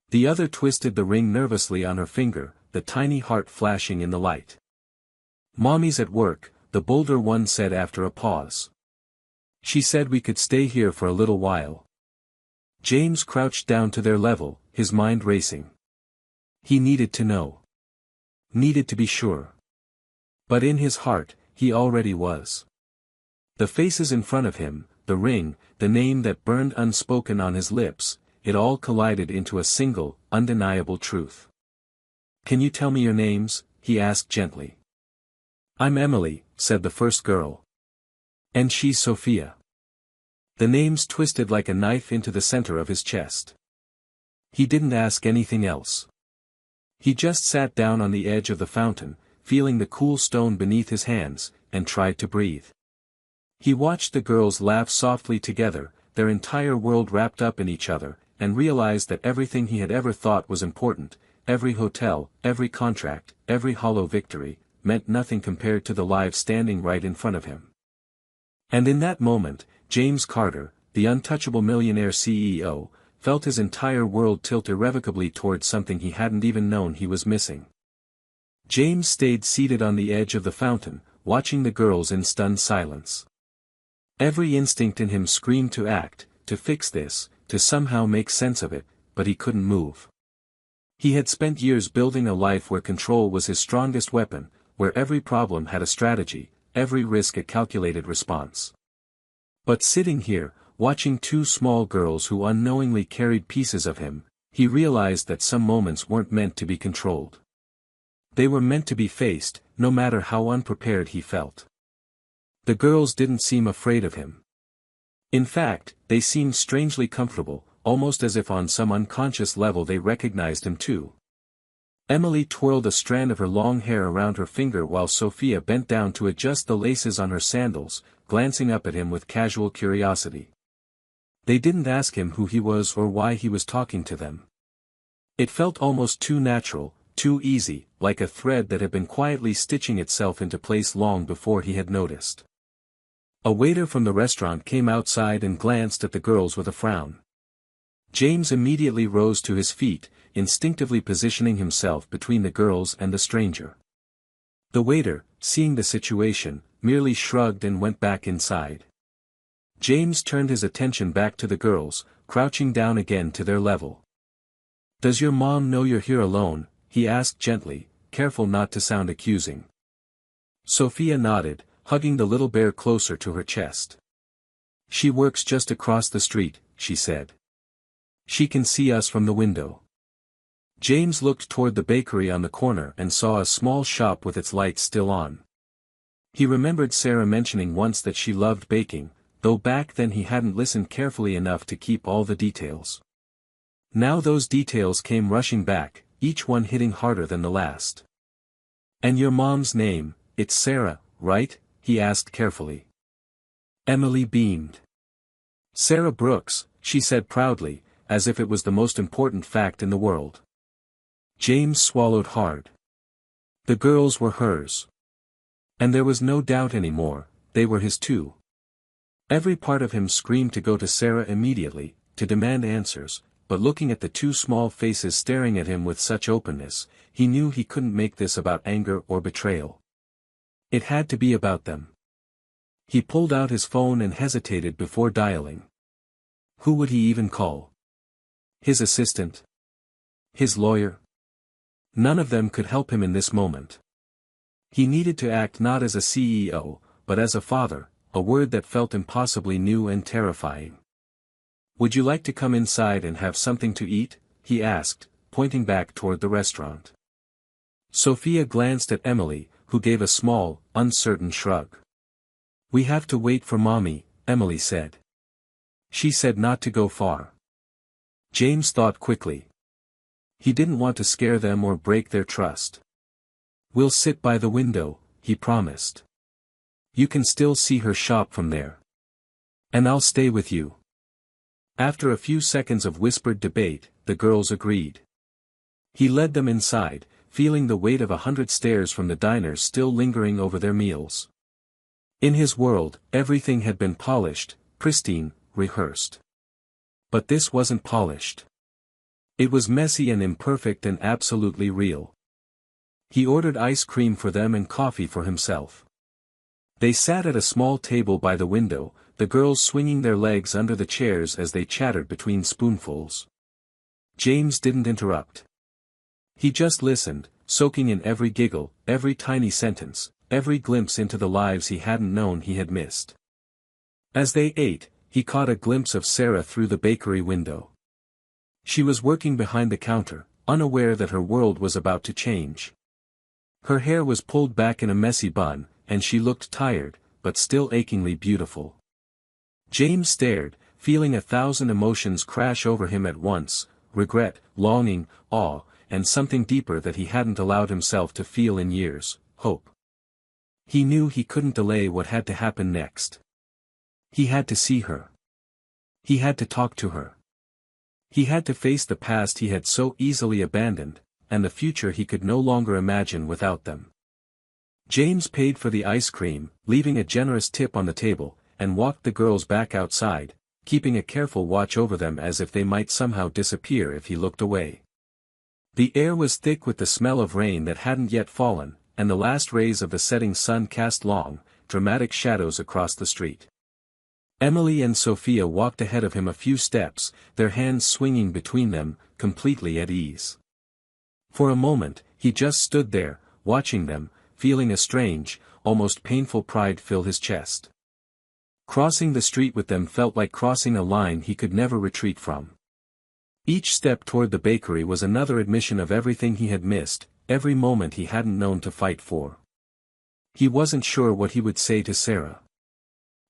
The other twisted the ring nervously on her finger, the tiny heart flashing in the light. "Mommy's at work," the bolder one said after a pause. "She said we could stay here for a little while." James crouched down to their level, his mind racing. He needed to know. Needed to be sure. But in his heart, he already was. The faces in front of him, the ring, the name that burned unspoken on his lips, it all collided into a single, undeniable truth. "Can you tell me your names?" he asked gently. "I'm Emily," said the first girl. "And she's Sophia." The names twisted like a knife into the center of his chest. He didn't ask anything else. He just sat down on the edge of the fountain, feeling the cool stone beneath his hands, and tried to breathe. He watched the girls laugh softly together, their entire world wrapped up in each other, and realized that everything he had ever thought was important, every hotel, every contract, every hollow victory, meant nothing compared to the lives standing right in front of him. And in that moment, James Carter, the untouchable millionaire CEO, felt his entire world tilt irrevocably towards something he hadn't even known he was missing. James stayed seated on the edge of the fountain, watching the girls in stunned silence. Every instinct in him screamed to act, to fix this, to somehow make sense of it, but he couldn't move. He had spent years building a life where control was his strongest weapon, where every problem had a strategy, every risk a calculated response. But sitting here, watching two small girls who unknowingly carried pieces of him, he realized that some moments weren't meant to be controlled. They were meant to be faced, no matter how unprepared he felt. The girls didn't seem afraid of him. In fact, they seemed strangely comfortable, almost as if on some unconscious level they recognized him too. Emily twirled a strand of her long hair around her finger while Sophia bent down to adjust the laces on her sandals, glancing up at him with casual curiosity. They didn't ask him who he was or why he was talking to them. It felt almost too natural, too easy, like a thread that had been quietly stitching itself into place long before he had noticed. A waiter from the restaurant came outside and glanced at the girls with a frown. James immediately rose to his feet, instinctively positioning himself between the girls and the stranger. The waiter, seeing the situation, merely shrugged and went back inside. James turned his attention back to the girls, crouching down again to their level. "Does your mom know you're here alone?" he asked gently, careful not to sound accusing. Sophia nodded, hugging the little bear closer to her chest. "She works just across the street," she said. "She can see us from the window." James looked toward the bakery on the corner and saw a small shop with its lights still on. He remembered Sarah mentioning once that she loved baking, though back then he hadn't listened carefully enough to keep all the details. Now those details came rushing back, each one hitting harder than the last. "And your mom's name, it's Sarah, right?" he asked carefully. Emily beamed. "Sarah Brooks," she said proudly, as if it was the most important fact in the world. James swallowed hard. The girls were hers. And there was no doubt anymore, they were his too. Every part of him screamed to go to Sarah immediately, to demand answers, but looking at the two small faces staring at him with such openness, he knew he couldn't make this about anger or betrayal. It had to be about them. He pulled out his phone and hesitated before dialing. Who would he even call? His assistant? His lawyer? None of them could help him in this moment. He needed to act not as a CEO, but as a father, a word that felt impossibly new and terrifying. "Would you like to come inside and have something to eat?" he asked, pointing back toward the restaurant. Sophia glanced at Emily, who gave a small, uncertain shrug. "We have to wait for Mommy," Emily said. "She said not to go far." James thought quickly. He didn't want to scare them or break their trust. "We'll sit by the window," he promised. "You can still see her shop from there. And I'll stay with you." After a few seconds of whispered debate, the girls agreed. He led them inside, feeling the weight of 100 stares from the diners still lingering over their meals. In his world, everything had been polished, pristine, rehearsed. But this wasn't polished. It was messy and imperfect and absolutely real. He ordered ice cream for them and coffee for himself. They sat at a small table by the window, the girls swinging their legs under the chairs as they chattered between spoonfuls. James didn't interrupt. He just listened, soaking in every giggle, every tiny sentence, every glimpse into the lives he hadn't known he had missed. As they ate, he caught a glimpse of Sarah through the bakery window. She was working behind the counter, unaware that her world was about to change. Her hair was pulled back in a messy bun, and she looked tired, but still achingly beautiful. James stared, feeling 1,000 emotions crash over him at once, regret, longing, awe, and something deeper that he hadn't allowed himself to feel in years, hope. He knew he couldn't delay what had to happen next. He had to see her. He had to talk to her. He had to face the past he had so easily abandoned, and the future he could no longer imagine without them. James paid for the ice cream, leaving a generous tip on the table, and walked the girls back outside, keeping a careful watch over them as if they might somehow disappear if he looked away. The air was thick with the smell of rain that hadn't yet fallen, and the last rays of the setting sun cast long, dramatic shadows across the street. Emily and Sophia walked ahead of him a few steps, their hands swinging between them, completely at ease. For a moment, he just stood there, watching them, feeling a strange, almost painful pride fill his chest. Crossing the street with them felt like crossing a line he could never retreat from. Each step toward the bakery was another admission of everything he had missed, every moment he hadn't known to fight for. He wasn't sure what he would say to Sarah.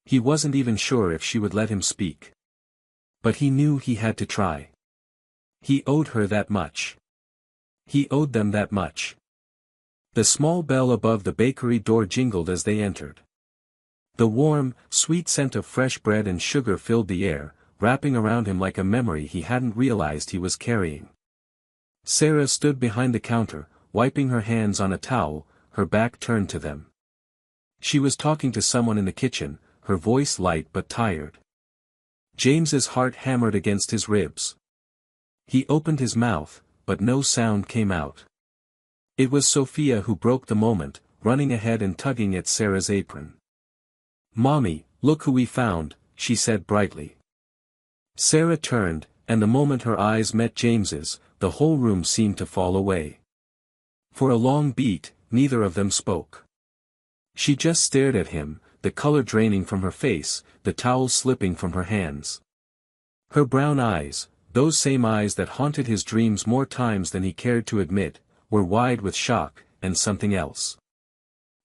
He wasn't even sure if she would let him speak. But he knew he had to try. He owed her that much. He owed them that much. The small bell above the bakery door jingled as they entered. The warm, sweet scent of fresh bread and sugar filled the air, wrapping around him like a memory he hadn't realized he was carrying. Sarah stood behind the counter, wiping her hands on a towel, her back turned to them. She was talking to someone in the kitchen, her voice light but tired. James's heart hammered against his ribs. He opened his mouth, but no sound came out. It was Sophia who broke the moment, running ahead and tugging at Sarah's apron. "Mommy, look who we found," she said brightly. Sarah turned, and the moment her eyes met James's, the whole room seemed to fall away. For a long beat, neither of them spoke. She just stared at him, the color draining from her face, the towel slipping from her hands. Her brown eyes, those same eyes that haunted his dreams more times than he cared to admit, were wide with shock, and something else.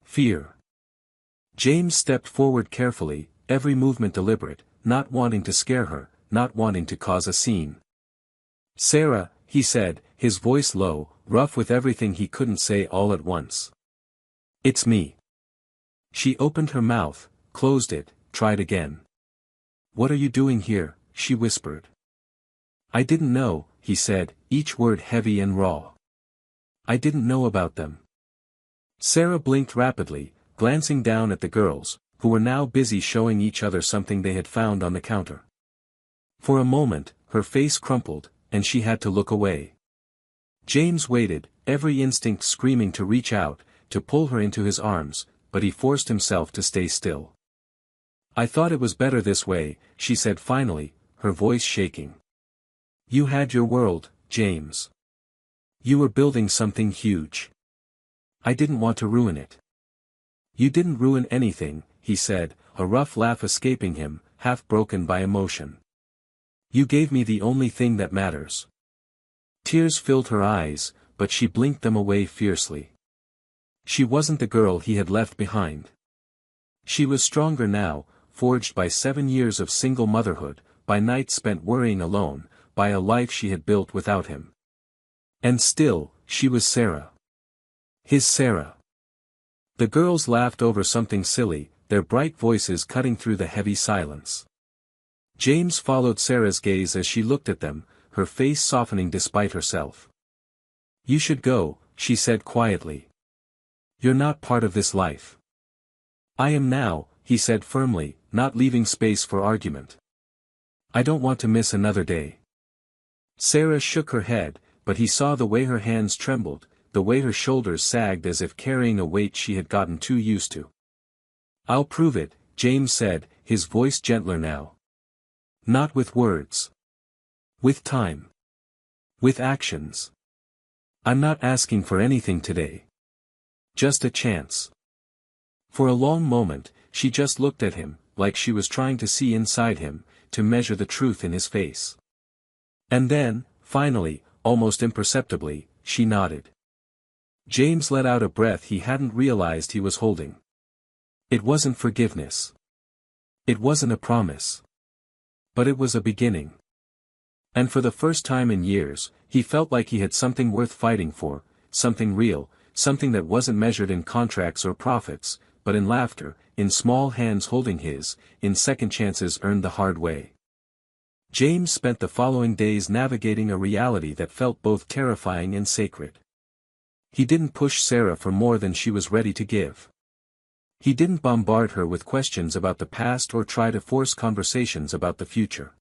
Fear. James stepped forward carefully, every movement deliberate, not wanting to scare her, not wanting to cause a scene. "Sarah," he said, his voice low, rough with everything he couldn't say all at once. "It's me." She opened her mouth, closed it, tried again. "What are you doing here?" she whispered. "I didn't know," he said, each word heavy and raw. "I didn't know about them." Sarah blinked rapidly, glancing down at the girls, who were now busy showing each other something they had found on the counter. For a moment, her face crumpled, and she had to look away. James waited, every instinct screaming to reach out, to pull her into his arms, but he forced himself to stay still. "I thought it was better this way," she said finally, her voice shaking. "You had your world, James. You were building something huge. I didn't want to ruin it." "You didn't ruin anything," he said, a rough laugh escaping him, half broken by emotion. "You gave me the only thing that matters." Tears filled her eyes, but she blinked them away fiercely. She wasn't the girl he had left behind. She was stronger now, forged by 7 years of single motherhood, by nights spent worrying alone, by a life she had built without him. And still, she was Sarah. His Sarah. The girls laughed over something silly, their bright voices cutting through the heavy silence. James followed Sarah's gaze as she looked at them, her face softening despite herself. "You should go," she said quietly. "You're not part of this life." "I am now," he said firmly, not leaving space for argument. "I don't want to miss another day." Sarah shook her head, but he saw the way her hands trembled, the way her shoulders sagged as if carrying a weight she had gotten too used to. "I'll prove it," James said, his voice gentler now. "Not with words. With time. With actions. I'm not asking for anything today. Just a chance." For a long moment, she just looked at him, like she was trying to see inside him, to measure the truth in his face. And then, finally, almost imperceptibly, she nodded. James let out a breath he hadn't realized he was holding. It wasn't forgiveness. It wasn't a promise. But it was a beginning. And for the first time in years, he felt like he had something worth fighting for, something real, something that wasn't measured in contracts or profits, but in laughter, in small hands holding his, in second chances earned the hard way. James spent the following days navigating a reality that felt both terrifying and sacred. He didn't push Sarah for more than she was ready to give. He didn't bombard her with questions about the past or try to force conversations about the future.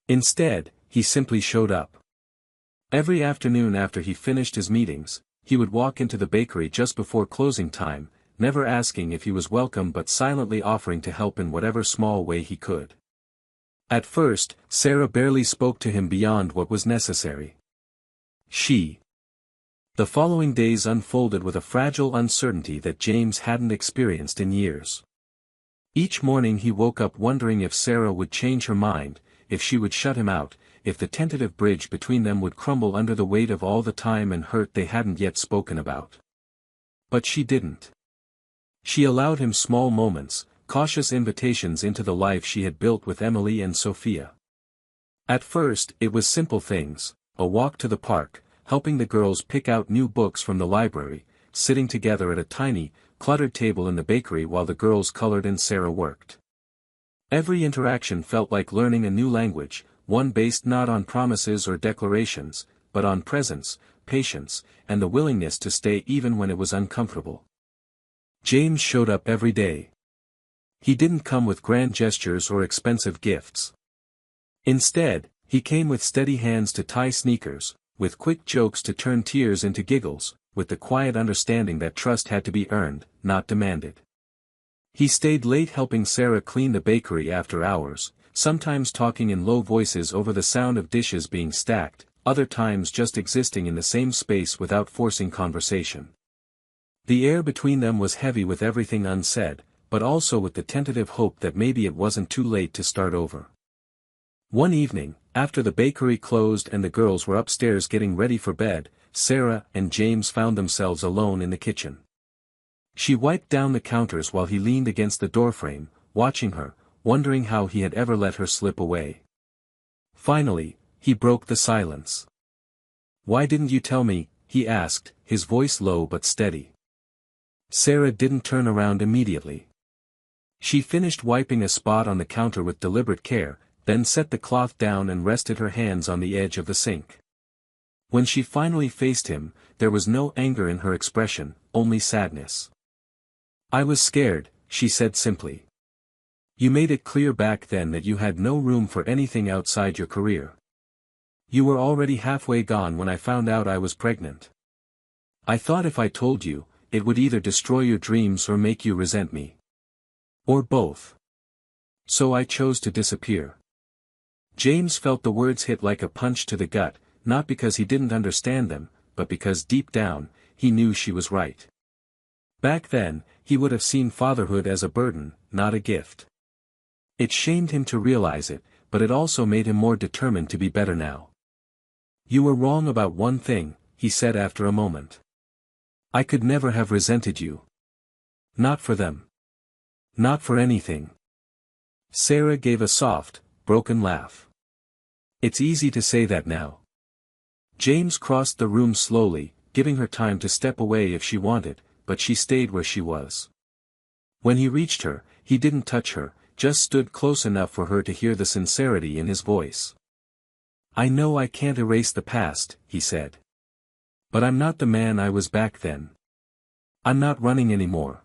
Instead, he simply showed up. Every afternoon after he finished his meetings, he would walk into the bakery just before closing time, never asking if he was welcome but silently offering to help in whatever small way he could. At first, Sarah barely spoke to him beyond what was necessary. The following days unfolded with a fragile uncertainty that James hadn't experienced in years. Each morning he woke up wondering if Sarah would change her mind, if she would shut him out, if the tentative bridge between them would crumble under the weight of all the time and hurt they hadn't yet spoken about. But she didn't. She allowed him small moments, cautious invitations into the life she had built with Emily and Sophia. At first, it was simple things, a walk to the park, helping the girls pick out new books from the library, sitting together at a tiny, cluttered table in the bakery while the girls colored and Sarah worked. Every interaction felt like learning a new language, one based not on promises or declarations, but on presence, patience, and the willingness to stay even when it was uncomfortable. James showed up every day. He didn't come with grand gestures or expensive gifts. Instead, he came with steady hands to tie sneakers, with quick jokes to turn tears into giggles, with the quiet understanding that trust had to be earned, not demanded. He stayed late helping Sarah clean the bakery after hours, sometimes talking in low voices over the sound of dishes being stacked, other times just existing in the same space without forcing conversation. The air between them was heavy with everything unsaid, but also with the tentative hope that maybe it wasn't too late to start over. One evening, after the bakery closed and the girls were upstairs getting ready for bed, Sarah and James found themselves alone in the kitchen. She wiped down the counters while he leaned against the doorframe, watching her, wondering how he had ever let her slip away. Finally, he broke the silence. "Why didn't you tell me?" he asked, his voice low but steady. Sarah didn't turn around immediately. She finished wiping a spot on the counter with deliberate care, then set the cloth down and rested her hands on the edge of the sink. When she finally faced him, there was no anger in her expression, only sadness. "I was scared," she said simply. "You made it clear back then that you had no room for anything outside your career. You were already halfway gone when I found out I was pregnant. I thought if I told you, it would either destroy your dreams or make you resent me. Or both. So I chose to disappear." James felt the words hit like a punch to the gut, not because he didn't understand them, but because deep down, he knew she was right. Back then, he would have seen fatherhood as a burden, not a gift. It shamed him to realize it, but it also made him more determined to be better now. "You were wrong about one thing," he said after a moment. "I could never have resented you. Not for them. Not for anything." Sarah gave a soft, broken laugh. "It's easy to say that now." James crossed the room slowly, giving her time to step away if she wanted, but she stayed where she was. When he reached her, he didn't touch her, just stood close enough for her to hear the sincerity in his voice. "I know I can't erase the past," he said. "But I'm not the man I was back then. I'm not running anymore.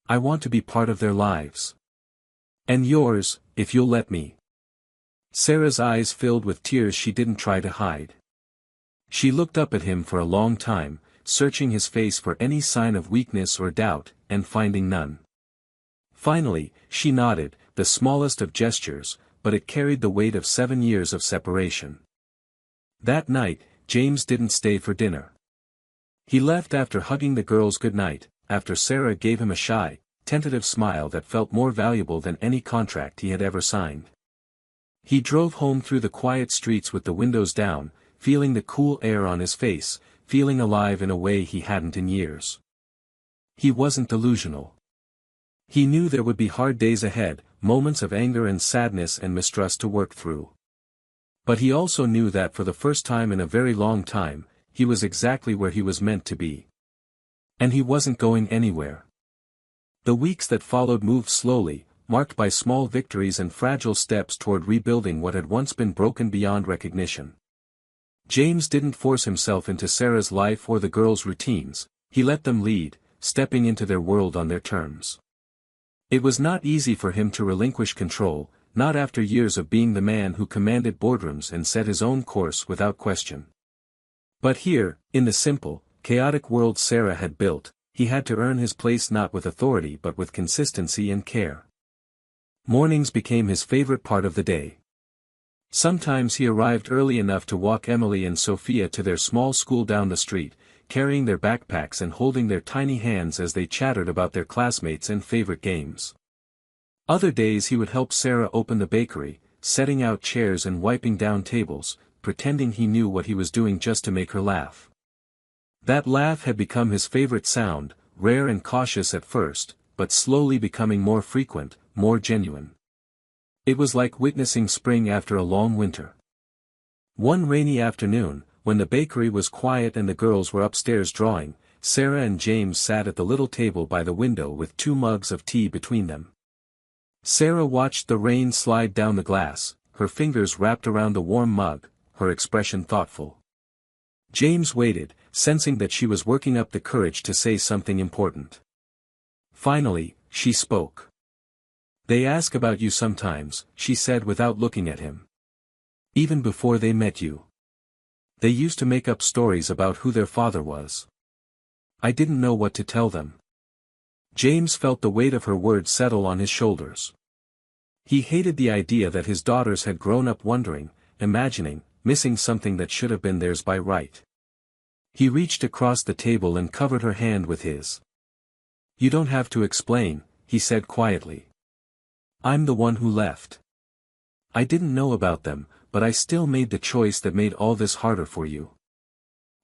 I want to be part of their lives. And yours, if you'll let me." Sarah's eyes filled with tears she didn't try to hide. She looked up at him for a long time, searching his face for any sign of weakness or doubt, and finding none. Finally, she nodded, the smallest of gestures, but it carried the weight of 7 years of separation. That night, James didn't stay for dinner. He left after hugging the girls goodnight, after Sarah gave him a shy, tentative smile that felt more valuable than any contract he had ever signed. He drove home through the quiet streets with the windows down, feeling the cool air on his face, feeling alive in a way he hadn't in years. He wasn't delusional. He knew there would be hard days ahead, moments of anger and sadness and mistrust to work through. But he also knew that for the first time in a very long time, he was exactly where he was meant to be. And he wasn't going anywhere. The weeks that followed moved slowly, marked by small victories and fragile steps toward rebuilding what had once been broken beyond recognition. James didn't force himself into Sarah's life or the girls' routines, he let them lead, stepping into their world on their terms. It was not easy for him to relinquish control, not after years of being the man who commanded boardrooms and set his own course without question. But here, in the simple, chaotic world Sarah had built, he had to earn his place not with authority but with consistency and care. Mornings became his favorite part of the day. Sometimes he arrived early enough to walk Emily and Sophia to their small school down the street, carrying their backpacks and holding their tiny hands as they chattered about their classmates and favorite games. Other days he would help Sarah open the bakery, setting out chairs and wiping down tables, pretending he knew what he was doing just to make her laugh. That laugh had become his favorite sound, rare and cautious at first, but slowly becoming more frequent, more genuine. It was like witnessing spring after a long winter. One rainy afternoon, when the bakery was quiet and the girls were upstairs drawing, Sarah and James sat at the little table by the window with 2 mugs of tea between them. Sarah watched the rain slide down the glass, her fingers wrapped around the warm mug, her expression thoughtful. James waited, sensing that she was working up the courage to say something important. Finally, she spoke. "They ask about you sometimes," she said without looking at him. "Even before they met you." They used to make up stories about who their father was. I didn't know what to tell them. James felt the weight of her words settle on his shoulders. He hated the idea that his daughters had grown up wondering, imagining, missing something that should have been theirs by right. He reached across the table and covered her hand with his. "You don't have to explain," he said quietly. "I'm the one who left. I didn't know about them, but I still made the choice that made all this harder for you."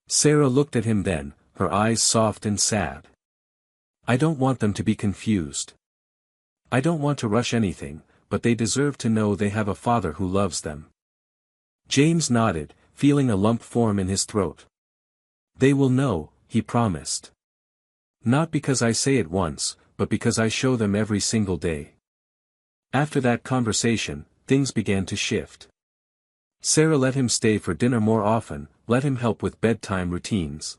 Sarah looked at him then, her eyes soft and sad. "I don't want them to be confused. I don't want to rush anything, but they deserve to know they have a father who loves them." James nodded, feeling a lump form in his throat. "They will know," he promised. "Not because I say it once, but because I show them every single day." After that conversation, things began to shift. Sarah let him stay for dinner more often, let him help with bedtime routines.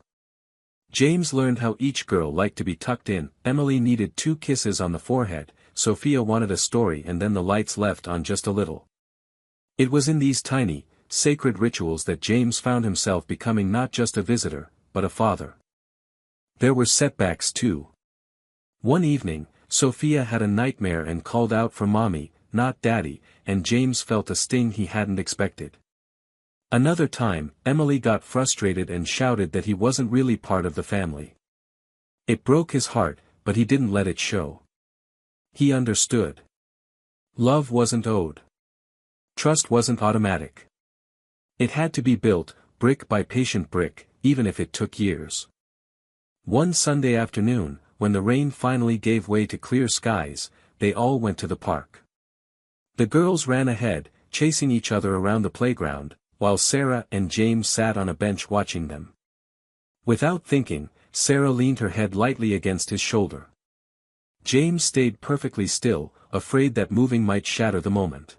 James learned how each girl liked to be tucked in. Emily needed 2 kisses on the forehead, Sophia wanted a story, and then the lights left on just a little. It was in these tiny, sacred rituals that James found himself becoming not just a visitor, but a father. There were setbacks too. One evening, Sophia had a nightmare and called out for mommy, not daddy, and James felt a sting he hadn't expected. Another time, Emily got frustrated and shouted that he wasn't really part of the family. It broke his heart, but he didn't let it show. He understood. Love wasn't owed. Trust wasn't automatic. It had to be built, brick by patient brick, even if it took years. One Sunday afternoon, when the rain finally gave way to clear skies, they all went to the park. The girls ran ahead, chasing each other around the playground, while Sarah and James sat on a bench watching them. Without thinking, Sarah leaned her head lightly against his shoulder. James stayed perfectly still, afraid that moving might shatter the moment.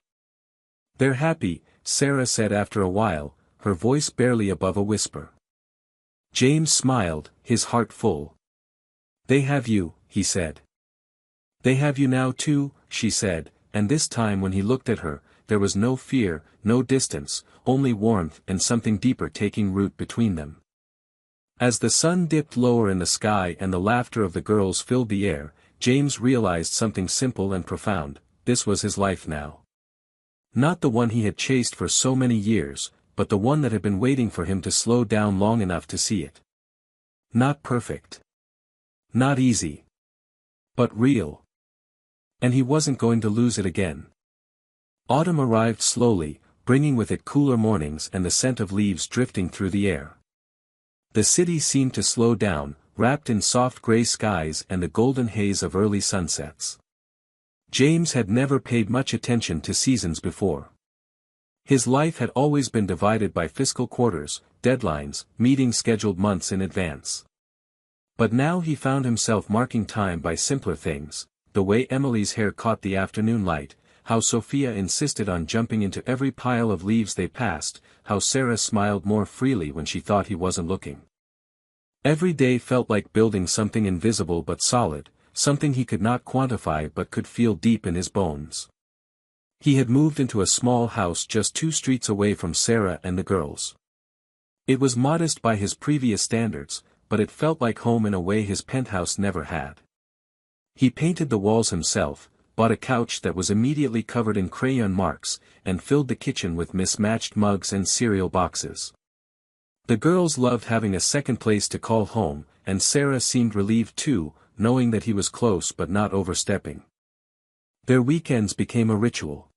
"They're happy," Sarah said after a while, her voice barely above a whisper. James smiled, his heart full. "They have you," he said. "They have you now too," she said, and this time when he looked at her, there was no fear, no distance, only warmth and something deeper taking root between them. As the sun dipped lower in the sky and the laughter of the girls filled the air, James realized something simple and profound: this was his life now. Not the one he had chased for so many years, but the one that had been waiting for him to slow down long enough to see it. Not perfect. Not easy. But real. And he wasn't going to lose it again. Autumn arrived slowly, bringing with it cooler mornings and the scent of leaves drifting through the air. The city seemed to slow down, wrapped in soft gray skies and the golden haze of early sunsets. James had never paid much attention to seasons before. His life had always been divided by fiscal quarters, deadlines, meetings scheduled months in advance. But now he found himself marking time by simpler things: the way Emily's hair caught the afternoon light, how Sophia insisted on jumping into every pile of leaves they passed, how Sarah smiled more freely when she thought he wasn't looking. Every day felt like building something invisible but solid, something he could not quantify but could feel deep in his bones. He had moved into a small house just 2 streets away from Sarah and the girls. It was modest by his previous standards, but it felt like home in a way his penthouse never had. He painted the walls himself, bought a couch that was immediately covered in crayon marks, and filled the kitchen with mismatched mugs and cereal boxes. The girls loved having a second place to call home, and Sarah seemed relieved too, knowing that he was close but not overstepping. Their weekends became a ritual.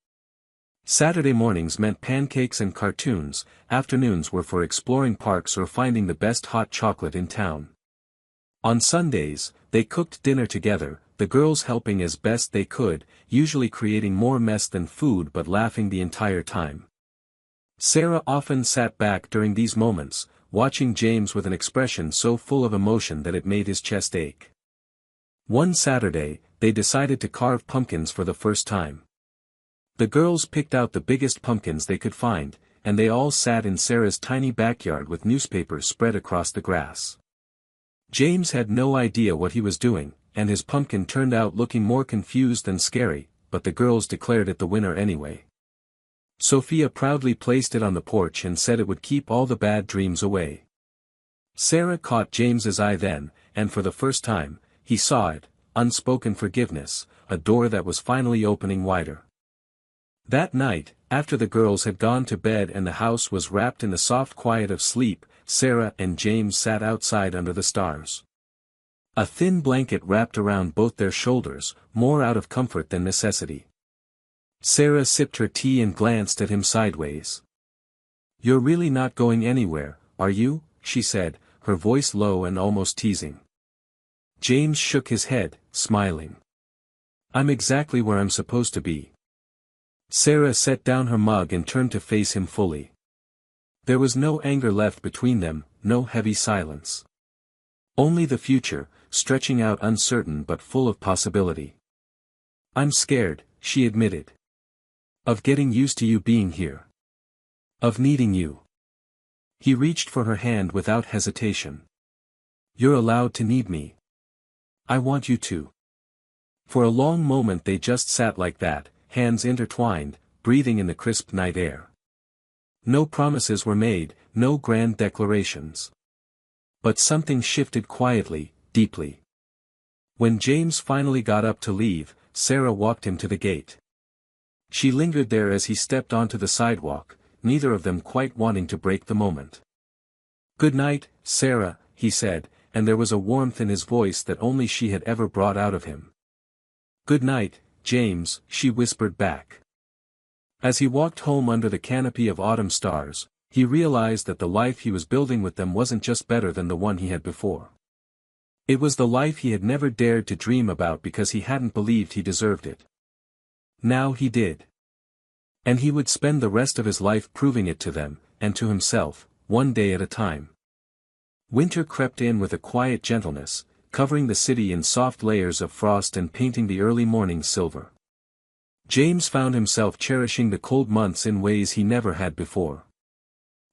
Saturday mornings meant pancakes and cartoons, afternoons were for exploring parks or finding the best hot chocolate in town. On Sundays, they cooked dinner together, the girls helping as best they could, usually creating more mess than food but laughing the entire time. Sarah often sat back during these moments, watching James with an expression so full of emotion that it made his chest ache. One Saturday, they decided to carve pumpkins for the first time. The girls picked out the biggest pumpkins they could find, and they all sat in Sarah's tiny backyard with newspapers spread across the grass. James had no idea what he was doing, and his pumpkin turned out looking more confused than scary, but the girls declared it the winner anyway. Sophia proudly placed it on the porch and said it would keep all the bad dreams away. Sarah caught James's eye then, and for the first time, he saw it, unspoken forgiveness, a door that was finally opening wider. That night, after the girls had gone to bed and the house was wrapped in the soft quiet of sleep, Sarah and James sat outside under the stars. A thin blanket wrapped around both their shoulders, more out of comfort than necessity. Sarah sipped her tea and glanced at him sideways. "You're really not going anywhere, are you?" she said, her voice low and almost teasing. James shook his head, smiling. "I'm exactly where I'm supposed to be." Sarah set down her mug and turned to face him fully. There was no anger left between them, no heavy silence. Only the future, stretching out uncertain but full of possibility. "I'm scared," she admitted. "Of getting used to you being here. Of needing you." He reached for her hand without hesitation. "You're allowed to need me. I want you to." For a long moment they just sat like that, hands intertwined, breathing in the crisp night air. No promises were made, no grand declarations. But something shifted quietly, deeply. When James finally got up to leave, Sarah walked him to the gate. She lingered there as he stepped onto the sidewalk, neither of them quite wanting to break the moment. "Good night, Sarah," he said, and there was a warmth in his voice that only she had ever brought out of him. "Good night, James," she whispered back. As he walked home under the canopy of autumn stars, he realized that the life he was building with them wasn't just better than the one he had before. It was the life he had never dared to dream about because he hadn't believed he deserved it. Now he did. And he would spend the rest of his life proving it to them, and to himself, one day at a time. Winter crept in with a quiet gentleness, covering the city in soft layers of frost and painting the early mornings silver. James found himself cherishing the cold months in ways he never had before.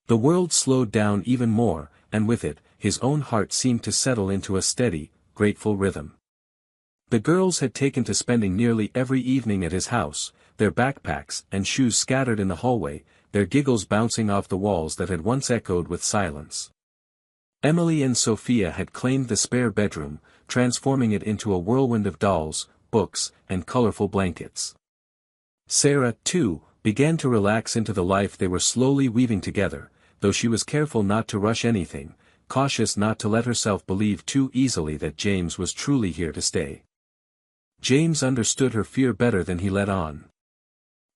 The world slowed down even more, and with it, his own heart seemed to settle into a steady, grateful rhythm. The girls had taken to spending nearly every evening at his house, their backpacks and shoes scattered in the hallway, their giggles bouncing off the walls that had once echoed with silence. Emily and Sophia had claimed the spare bedroom, transforming it into a whirlwind of dolls, books, and colorful blankets. Sarah, too, began to relax into the life they were slowly weaving together, though she was careful not to rush anything, cautious not to let herself believe too easily that James was truly here to stay. James understood her fear better than he let on.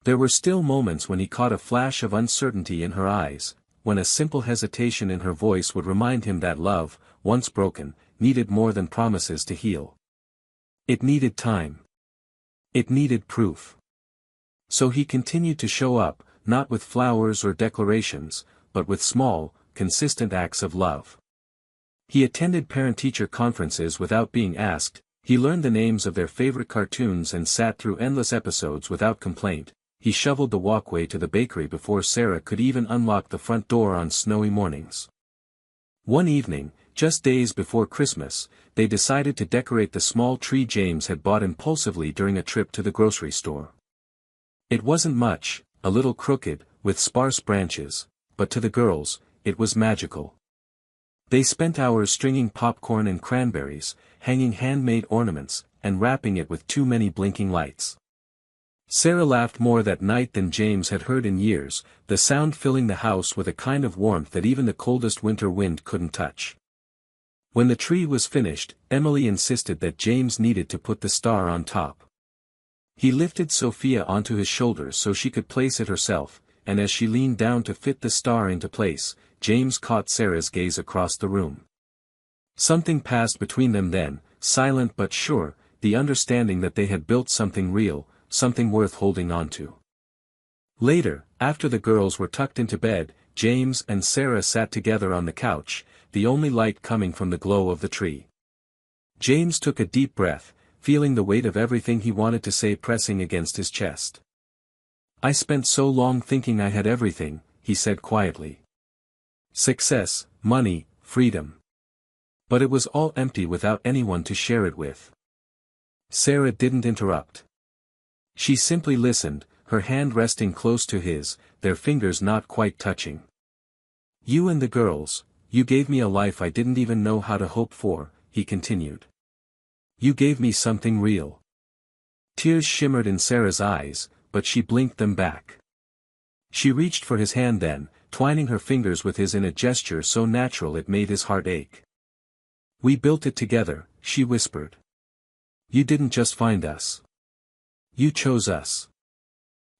There were still moments when he caught a flash of uncertainty in her eyes, when a simple hesitation in her voice would remind him that love, once broken, needed more than promises to heal. It needed time. It needed proof. So he continued to show up, not with flowers or declarations, but with small, consistent acts of love. He attended parent-teacher conferences without being asked, he learned the names of their favorite cartoons and sat through endless episodes without complaint. He shoveled the walkway to the bakery before Sarah could even unlock the front door on snowy mornings. One evening, just days before Christmas, they decided to decorate the small tree James had bought impulsively during a trip to the grocery store. It wasn't much, a little crooked, with sparse branches, but to the girls, it was magical. They spent hours stringing popcorn and cranberries, hanging handmade ornaments, and wrapping it with too many blinking lights. Sarah laughed more that night than James had heard in years, the sound filling the house with a kind of warmth that even the coldest winter wind couldn't touch. When the tree was finished, Emily insisted that James needed to put the star on top. He lifted Sophia onto his shoulders so she could place it herself, and as she leaned down to fit the star into place, James caught Sarah's gaze across the room. Something passed between them then, silent but sure, the understanding that they had built something real, something worth holding on to. Later, after the girls were tucked into bed, James and Sarah sat together on the couch, the only light coming from the glow of the tree. James took a deep breath, feeling the weight of everything he wanted to say pressing against his chest. "I spent so long thinking I had everything," he said quietly. "Success, money, freedom. But it was all empty without anyone to share it with." Sarah didn't interrupt. She simply listened, her hand resting close to his, their fingers not quite touching. "You and the girls, you gave me a life I didn't even know how to hope for," he continued. "You gave me something real." Tears shimmered in Sarah's eyes, but she blinked them back. She reached for his hand then, twining her fingers with his in a gesture so natural it made his heart ache. "We built it together," she whispered. "You didn't just find us. You chose us."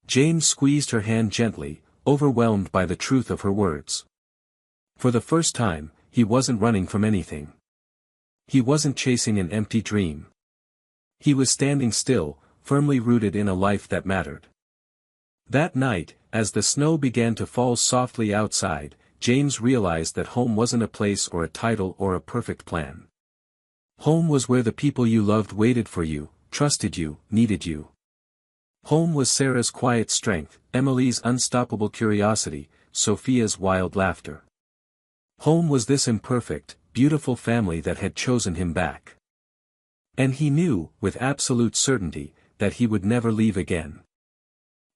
James squeezed her hand gently, overwhelmed by the truth of her words. For the first time, he wasn't running from anything. He wasn't chasing an empty dream. He was standing still, firmly rooted in a life that mattered. That night, as the snow began to fall softly outside, James realized that home wasn't a place or a title or a perfect plan. Home was where the people you loved waited for you, trusted you, needed you. Home was Sarah's quiet strength, Emily's unstoppable curiosity, Sophia's wild laughter. Home was this imperfect, beautiful family that had chosen him back. And he knew, with absolute certainty, that he would never leave again.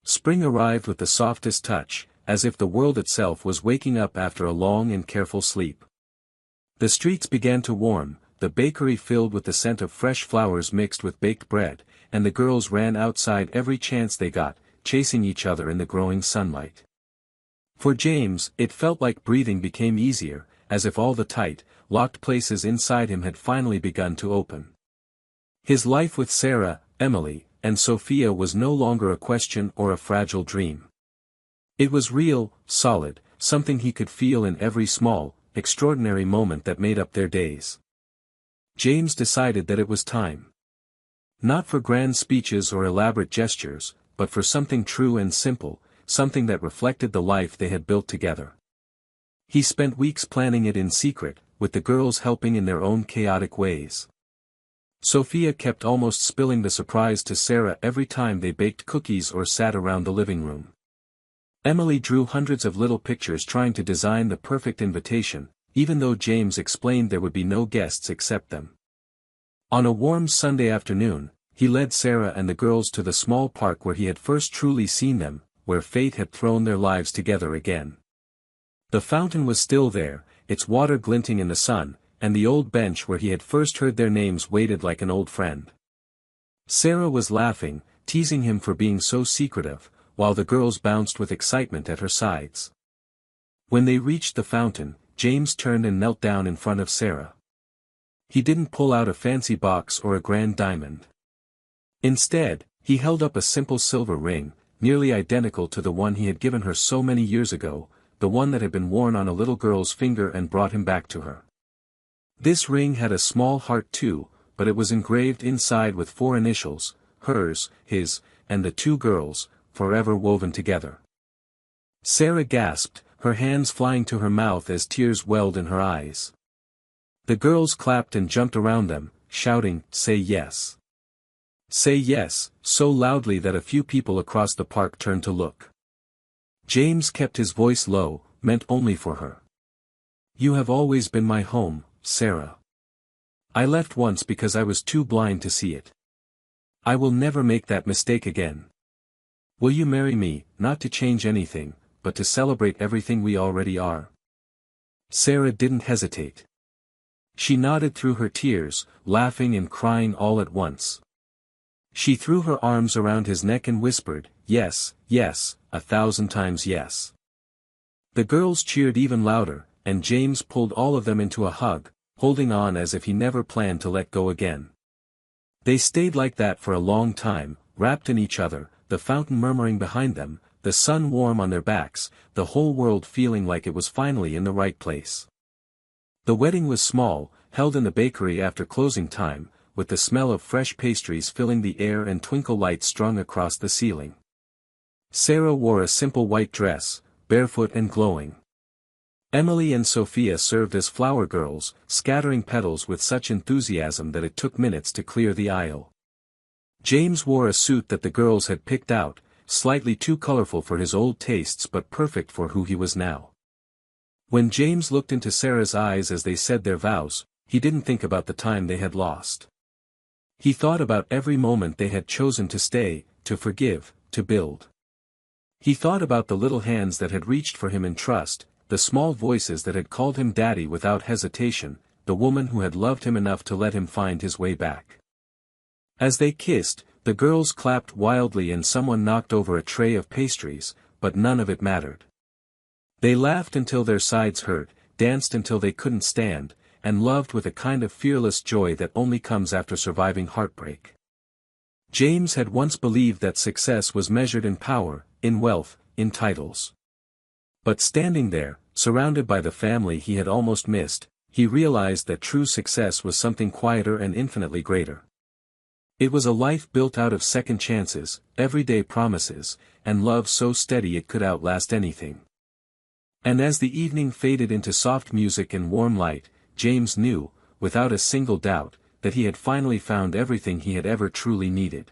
Spring arrived with the softest touch, as if the world itself was waking up after a long and careful sleep. The streets began to warm, the bakery filled with the scent of fresh flowers mixed with baked bread, and the girls ran outside every chance they got, chasing each other in the growing sunlight. For James, it felt like breathing became easier, as if all the tight, locked places inside him had finally begun to open. His life with Sarah, Emily, and Sophia was no longer a question or a fragile dream. It was real, solid, something he could feel in every small, extraordinary moment that made up their days. James decided that it was time. Not for grand speeches or elaborate gestures, but for something true and simple, something that reflected the life they had built together. He spent weeks planning it in secret, with the girls helping in their own chaotic ways. Sophia kept almost spilling the surprise to Sarah every time they baked cookies or sat around the living room. Emily drew hundreds of little pictures trying to design the perfect invitation, even though James explained there would be no guests except them. On a warm Sunday afternoon, he led Sarah and the girls to the small park where he had first truly seen them, where fate had thrown their lives together again. The fountain was still there, its water glinting in the sun, and the old bench where he had first heard their names waited like an old friend. Sarah was laughing, teasing him for being so secretive, while the girls bounced with excitement at her sides. When they reached the fountain, James turned and knelt down in front of Sarah. He didn't pull out a fancy box or a grand diamond. Instead, he held up a simple silver ring, nearly identical to the one he had given her so many years ago, the one that had been worn on a little girl's finger and brought him back to her. This ring had a small heart too, but it was engraved inside with 4 initials, hers, his, and the 2 girls, forever woven together. Sarah gasped, her hands flying to her mouth as tears welled in her eyes. The girls clapped and jumped around them, shouting, "Say yes! Say yes," so loudly that a few people across the park turned to look. James kept his voice low, meant only for her. "You have always been my home, Sarah. I left once because I was too blind to see it. I will never make that mistake again. Will you marry me, not to change anything, but to celebrate everything we already are?" Sarah didn't hesitate. She nodded through her tears, laughing and crying all at once. She threw her arms around his neck and whispered, "Yes, yes, 1,000 times yes." The girls cheered even louder, and James pulled all of them into a hug, holding on as if he never planned to let go again. They stayed like that for a long time, wrapped in each other, the fountain murmuring behind them, the sun warm on their backs, the whole world feeling like it was finally in the right place. The wedding was small, held in the bakery after closing time, with the smell of fresh pastries filling the air and twinkle lights strung across the ceiling. Sarah wore a simple white dress, barefoot and glowing. Emily and Sophia served as flower girls, scattering petals with such enthusiasm that it took minutes to clear the aisle. James wore a suit that the girls had picked out, slightly too colorful for his old tastes but perfect for who he was now. When James looked into Sarah's eyes as they said their vows, he didn't think about the time they had lost. He thought about every moment they had chosen to stay, to forgive, to build. He thought about the little hands that had reached for him in trust, the small voices that had called him daddy without hesitation, the woman who had loved him enough to let him find his way back. As they kissed, the girls clapped wildly and someone knocked over a tray of pastries, but none of it mattered. They laughed until their sides hurt, danced until they couldn't stand, and loved with a kind of fearless joy that only comes after surviving heartbreak. James had once believed that success was measured in power, in wealth, in titles. But standing there, surrounded by the family he had almost missed, he realized that true success was something quieter and infinitely greater. It was a life built out of second chances, everyday promises, and love so steady it could outlast anything. And as the evening faded into soft music and warm light, James knew, without a single doubt, that he had finally found everything he had ever truly needed.